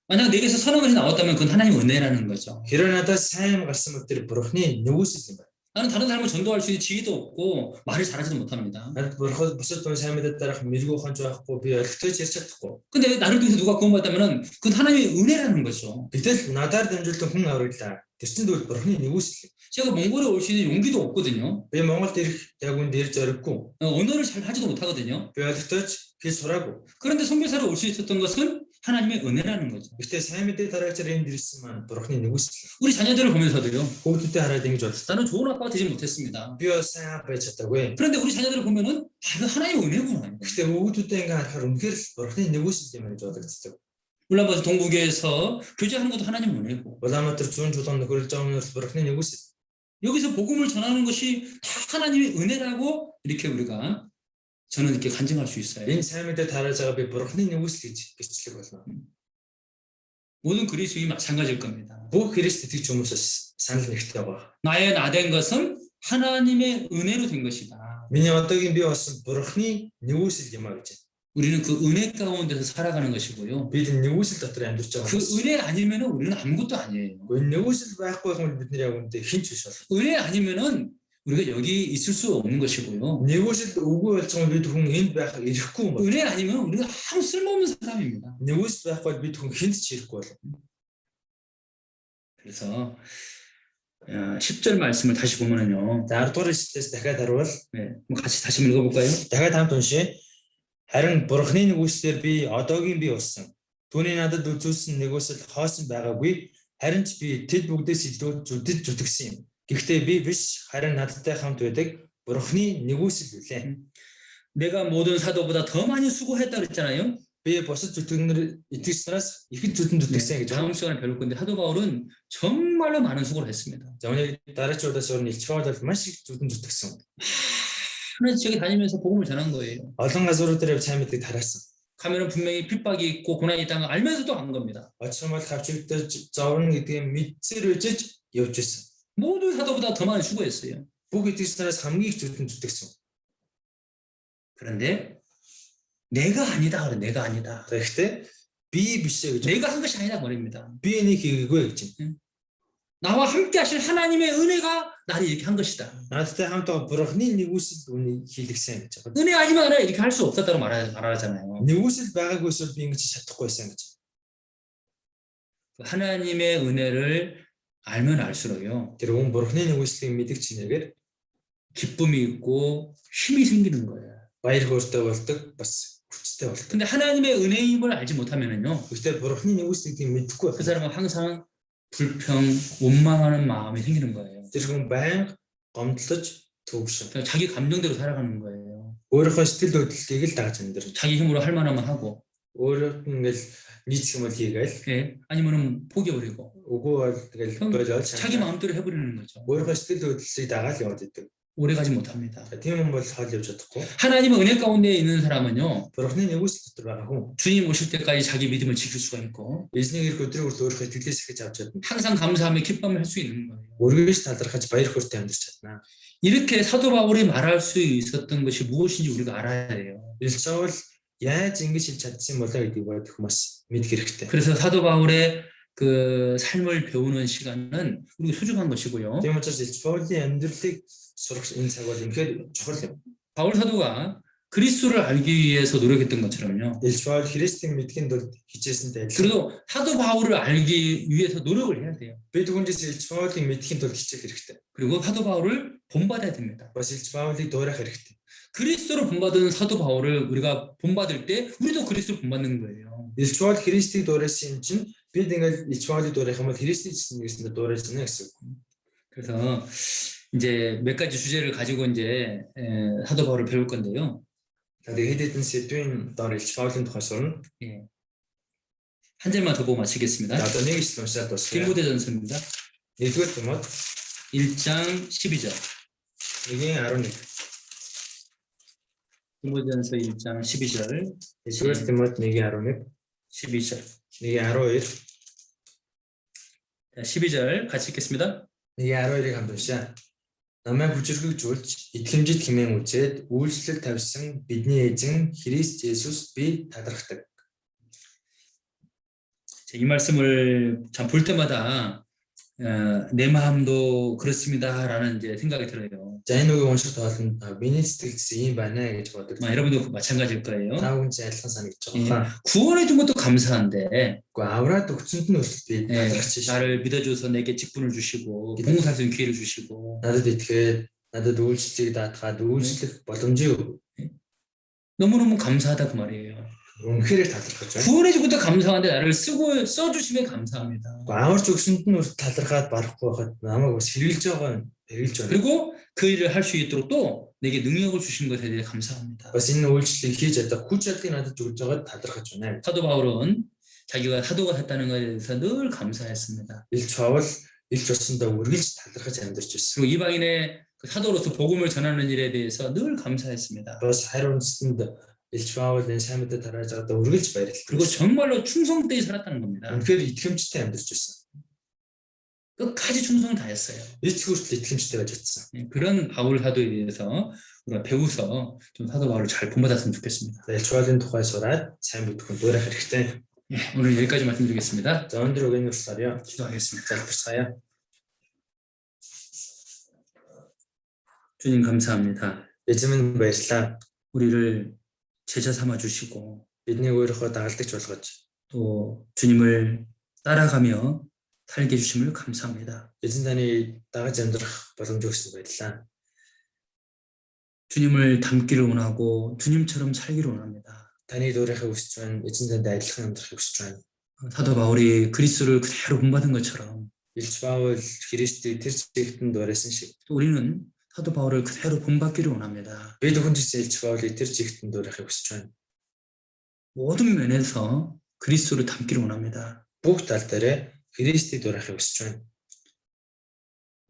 만약 내게서 선한 것이 나왔다면 그건 하나님의 은혜라는 거죠. Хэрэв надад сайн юм гарсан бол тэр бурхны нэгүсэл юм байна. 나는 다른 사람을 전도할 수 있는 지위도 없고 말을 잘하지도 못합니다. Надад бурхад бусад хүн сайн мэдээд дараах мэрэгүү хонж байхгүй би ойлгохтой ярьж чадахгүй. 근데 나를 통해서 누가 구원받다면은 그건 하나님의 은혜라는 거죠. Гэтэл надаар дамжуулан хүн авраглаа. Тэр чинь тэгвэл бурхны нэгүсэл. 제가 몽골에 올 수 있는 용기도 없거든요. Би Монголд ирэх яг үнд ирж зориггүй. 언어를 잘 하지도 못하거든요. Би ойлгохтойч хэл сураагүй. 그런데 선교사를 올 수 있었던 것은 하나님의 은혜라는 거죠. Гэхдээ сайн мэдээ дараагчаар энд ирсэн маань бурхны нэгүсэл. 우리 자녀들을 보면서도요. Хүүхдүүдэд хараад ингэж бодлоо. 나는 좋은 아빠가 되지 못했습니다. Би бас сайн аав байж чадаагүй. 그런데 우리 자녀들을 보면은 이거 하나님의 은혜구나. Гэхдээ хүүхдүүдэд ингээ харахаар үнэхээр л бурхны нэгүсэл юм гэж бодогддог. 울란바토 동북에서 교제하는 것도 하나님의 은혜고, Улаанбаатар зүүн чулуун нөхөрлөж байгаа нь бурхны нэгүсэл. 여기서 복음을 전하는 것이 다 하나님의 은혜라고 이렇게 우리가 저는 이렇게 간증할 수 있어요. Энэ сайн мэдээ тарааж байгаа би бурхны нэгүсэл гэж гэрчлэг болно. 모든 그리스도인이 마찬가지일 겁니다. Бүх Христ итгэж хүмүүсээс санал нэгтэй байгаа. 나의 나 된 것은 하나님의 은혜로 된 것이다. Миний одоогийн би болсон бурхны нэгүсэл юм а гэж. 우리는 그 은혜 가운데서 살아가는 것이고요. Бид нэгүсэл дотор амьдарч байгаа. 그 은혜 아니면 우리는 아무것도 아니에요. Энэ нэгүсэл байхгүй юм бол бид нар яг үүндээ хинч биш бол. 은혜 아니면은 우리가 여기 있을 수 없는 것이고요. Нэгүсэл үгүй болж байгаа бид хүн энд байх ирэхгүй юм бол. 은혜 아니면 우리가 아무 쓸모없는 사람입니다. Нэгүсэл байхгүй бид хүн хинт ч ирэхгүй бол. 그래서 10절 말씀을 다시 보면은요. За 10 дугаар ишлэлээс дахиад харвал 네, 같이 다시 읽어볼까요? дахиад хамт уншъя. Харин бурхны нэгүслэр би одоогийн би болсон. Түүний надад үзүүлсэн нэгүсэл хоосон байгаагүй. Харин ч би тэд бүгдээс илүү зүдэд зүтгэсэн юм. Гэхдээ би биш харин надтай хамт байдаг бурхны нэгүсэл билээ. 내가 모든 사도보다 더 많이 수고했다 그랬잖아요. Би бусад зүтгэгнэр итгэж нараас их зүтэн зүтгэсэн гэж. 다음 시간에 배울 건데 사도 바울은 정말로 많은 수고를 했습니다. За 오늘 дараачлуудаас өөр илч Паул маш их зүтэн зүтгэсэн. 하나님 지역에 다니면서 복음을 전한 거예요. Олон газруудаар сайн мэдээ тараасан. 가면은 분명히 핍박이 있고 고난이 있다는 걸 알면서도 간 겁니다. Очромол хавчигдаж зовно гэдгийг мэдсээр үжиж явж байсан. 모든 사도보다 더 많이 수고했어요. Бүх итгэж нараас хамгийн их зүтэн зүтгэсэн. 그런데 내가 아니다 그래. 내가 아니다. Тэгэхдээ би биш ээ гэж. 내가 한 것이 아니다 말입니다. Би энийг хийгээгүй гэж байна. 나와 함께 하실 하나님의 은혜가 나를 이렇게 한 것이다. Наадтай хамтаа Бурхны нэгүсэл үүнийг хийлгсэн гэж байна. 은혜 아니면 나는 이렇게 할 수 없었다고 말하잖아요. Нэгүсэл байгаагүйсэл би ингэж чадахгүйсэн гэж. 하나님의 은혜를 알면 알수록요. Тэр хүн Бурхны нэгүслийг мэдэх чинээгээр 기쁨이 있고 힘이 생기는 거예요. баяр хөөртэй болдог, бас хүчтэй болдог. 근데 하나님의 은혜임을 알지 못하면은요. Гэхдээ Бурхны нэгүслийг мэдхгүй 그 사람은 항상 불평, 원망하는 마음이 생기는 거예요. тэр хүн байнга гомдлож төвшин. 그냥 자기 감정대로 살아가는 거예요. Өөрийнхөө сэтгэл хөдлөлийг л дагаж амьдрна. 자기 힘으로 할 만하면 하고, Өөрөөр нь ингээл нийцэх юм бол хийгээл 예, 아니면은 포기해버리고, үгүй бол тэгэл болоод 자기 마음대로 해버리는 거죠. өөрийнхөө сэтгэл хөдлөлийг дагаад яваад идэг. 오래가지 못합니다. Тийм юм бол хол явж чадахгүй. 하나님의 은혜 가운데 있는 사람은요, Бурхны нэгүсэл дотор байгаа хүн 주님 오실 때까지 자기 믿음을 지킬 수가 있고, эзний ирэх өдрийн хүртэл өөрийнхөө итгэлээс ихэж авч чадна. 항상 감사하며 기뻐하며 할 수 있는 거예요. Өргөж талархаж баяр хөөртэй амьдарч чадна. 이렇게 사도 바울이 말할 수 있었던 것이 무엇인지 우리가 알아야 돼요. Илчаавал яаж ингэж хэлж чадсан болоо гэдгийг бодох хүмүүс мэдэх хэрэгтэй. 그래서 사도 바울의 그 삶을 배우는 시간은 우리가 소중한 것이고요. Тийм учраас Илч Паулийн амьдралыг сурах энэ цаг бол үнэхээр чухал юм. 바울 사도가 그리스도를 알기 위해서 노력했던 것처럼요. Илч Паул Христийг мэдхийн тулд хичээсэнтэй адилхан. 그래도 사도 바울을 알기 위해서 노력을 해야 돼요. Бид хүнээс Илч Паулийг мэдхийн тулд хичээх хэрэгтэй. 그리고 사도 바울을 본받아야 됩니다. Бас Илч Паулийг дуурайх хэрэгтэй. 그리스도를 본받은 사도 바울을 우리가 본받을 때 우리도 그리스도를 본받는 거예요. Илч Паул Христийг дуурайсан юм чинь бид ингээл Илч Паулийг дуурайх юм бол Христийг нэгсэндээ дуурайсан гэсэн үг. 그래서 이제 몇 가지 주제를 가지고 이제 사도 바울을 배울 건데요. Тэгээд хэд хэдэн сэдвийн доор Илч Паулийн тухай сурна. 예. 한 절만 더 보고 마치겠습니다. За одоо нэг ишлэл уншаад дуусгая. 디모데전서입니다. 1-р Тимот 1장 12절. 1:11. 디모데전서 1장 12절. 1-р Тимот 1:11. 12절. 1:12. 자, 12절 같이 읽겠습니다. 1:12-ыг хамт уншаа. Намайг хүчрхэгжүүлж итгэмжид хэмээн үзээд үйлчлэл тавьсан бидний эзэн Христ Есүс би талархдаг. 이 말씀을 참 볼 때마다 내 마음도 그렇습니다라는 이제 생각이 들어요. За энэ үгийг унших тоолонд миний сэтгэлдсэн юм байна гэж боддог. 여러분도 마찬가지일 거예요. Та хүн адилхан санагдаж байгаа. 구원해 준 것도 감사한데 Гэхдээ авраад өгсөнд нь хүртэл би талархаж шээ. 나를 믿어줘서 내게 직분을 주시고 봉사할 수 있는 기회를 주시고 Надад итгээд надад үйлчлэлийг даатгаад үйлчлэх боломжийг өгөв. 너무너무 감사하다 그 말이에요. Үнэхээр талархаж байна. 구원해 준 것도 감사한데 나를 써주시면 감사합니다. Аварч өгсөнд нь хүртэл талархаад барахгүй байхад намайг бас хэрэгжилж байгаа нь хэрэгжилж байна. 그리고 그 일을 할 수 있도록 또 내게 능력을 주신 것에 대해 감사합니다. Бас энэ үйлчлэлийг хийж чадах хүч чадлыг надад өгж байгаад талархаж байна. 사도 바울은 자기가 사도가 됐다는 것에 대해서 늘 감사했습니다. Илч Паул илч болсондоо үргэлж талархаж амьдарч байсан. 그리고 이방인의 그 사도로서 복음을 전하는 일에 대해서 늘 감사했습니다. Бас хариу үндэстэнд Илч Паул энэ сайн мэдээ тарааж байгаадаа үргэлж баярлалаа. 그리고 정말로 충성되이 살았다는 겁니다. Үнэхээр итгэмжтэй амьдарч байсан. 끝까지 충성을 다했어요. Эцэг хүртэл итгэмжтэй байж чадсан. 그런 바울 사도에 대해서 우리가 배워서 좀 사도 바울을 잘 본받았으면 좋겠습니다. Илч Паулын тухай сураад сайн мэдхэн дуурайх хэрэгтэй. 오늘 여기까지 말씀드리겠습니다. За өндөр үгийн урьдчилан 기도하겠습니다. залбирцгаая. 주님 감사합니다. Эзэн минь баярлалаа. 우리를 제자 삼아 주시고 Бидний өөрийнхөө дагалдагч болгож 또 주님을 따라가며 살게 해주심을 감사합니다. эзэн таны дагаж амьдрах боломж өгсөн баярлалаа. 주님을 닮기를 원하고 주님처럼 살기를 원합니다. Таны дуурайхыг хүсэж байна. Эзэн танд адилхан амьдрахыг хүсэж байна. 사도 바울이 그리스도를 그대로 본받은 것처럼 Илч Паул Христийг тэр чигтэн дуурайсан шиг 또 우리는 사도 바울을 그대로 본받기를 원합니다. бид хүндэс Илч Паулыг тэр чигтэн дуурайхыг хүсэж байна. 모든 면에서 그리스도를 닮기를 원합니다. Бүх тал дээр Христийг дуурайхыг хүсэж байна.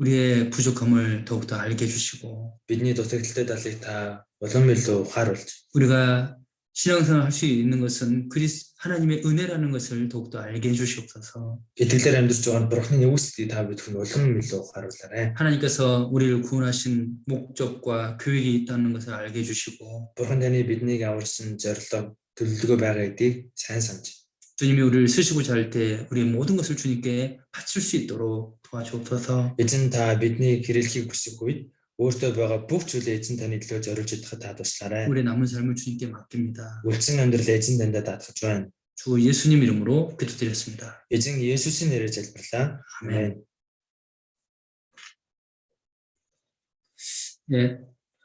우리의 부족함을 더욱더 알게 해주시고 Бидний дутагдaltaй талыг та улам илүү ухааруулж 우리가 신앙생활 할 수 있는 것은 하나님의 은혜라는 것을 더욱더 알게 해주시옵소서. итгэлээр амьдарч байгаа Бурхны нэгүсэлийг та бүхэн улам илүү харуулаарай. 하나님께서 우리를 구원하신 목적과 계획이 있다는 것을 알게 해주시고 Бурхан таны биднийг аварсан зорилго төлөвлөгөө байгаа гэдгийг сайн санаж. 주님이 우리를 쓰시고자 할 때 우리의 모든 것을 주님께 바칠 수 있도록 도와주옵소서. Эзэн та биднийг хэрэглэхийг хүсэх үед өөртөө байгаа бүх зүйлээ эзэн таны төлөө зориулж чадхад та туслаарай. 우리의 남은 삶을 주님께 맡깁니다. Үлдсэн амьдрал эзэн таньда даатгаж байна. 주 예수님 이름으로 기도드렸습니다. Эзэн Есүсийн нэрээр залбирлаа. 아멘. 아멘. 네,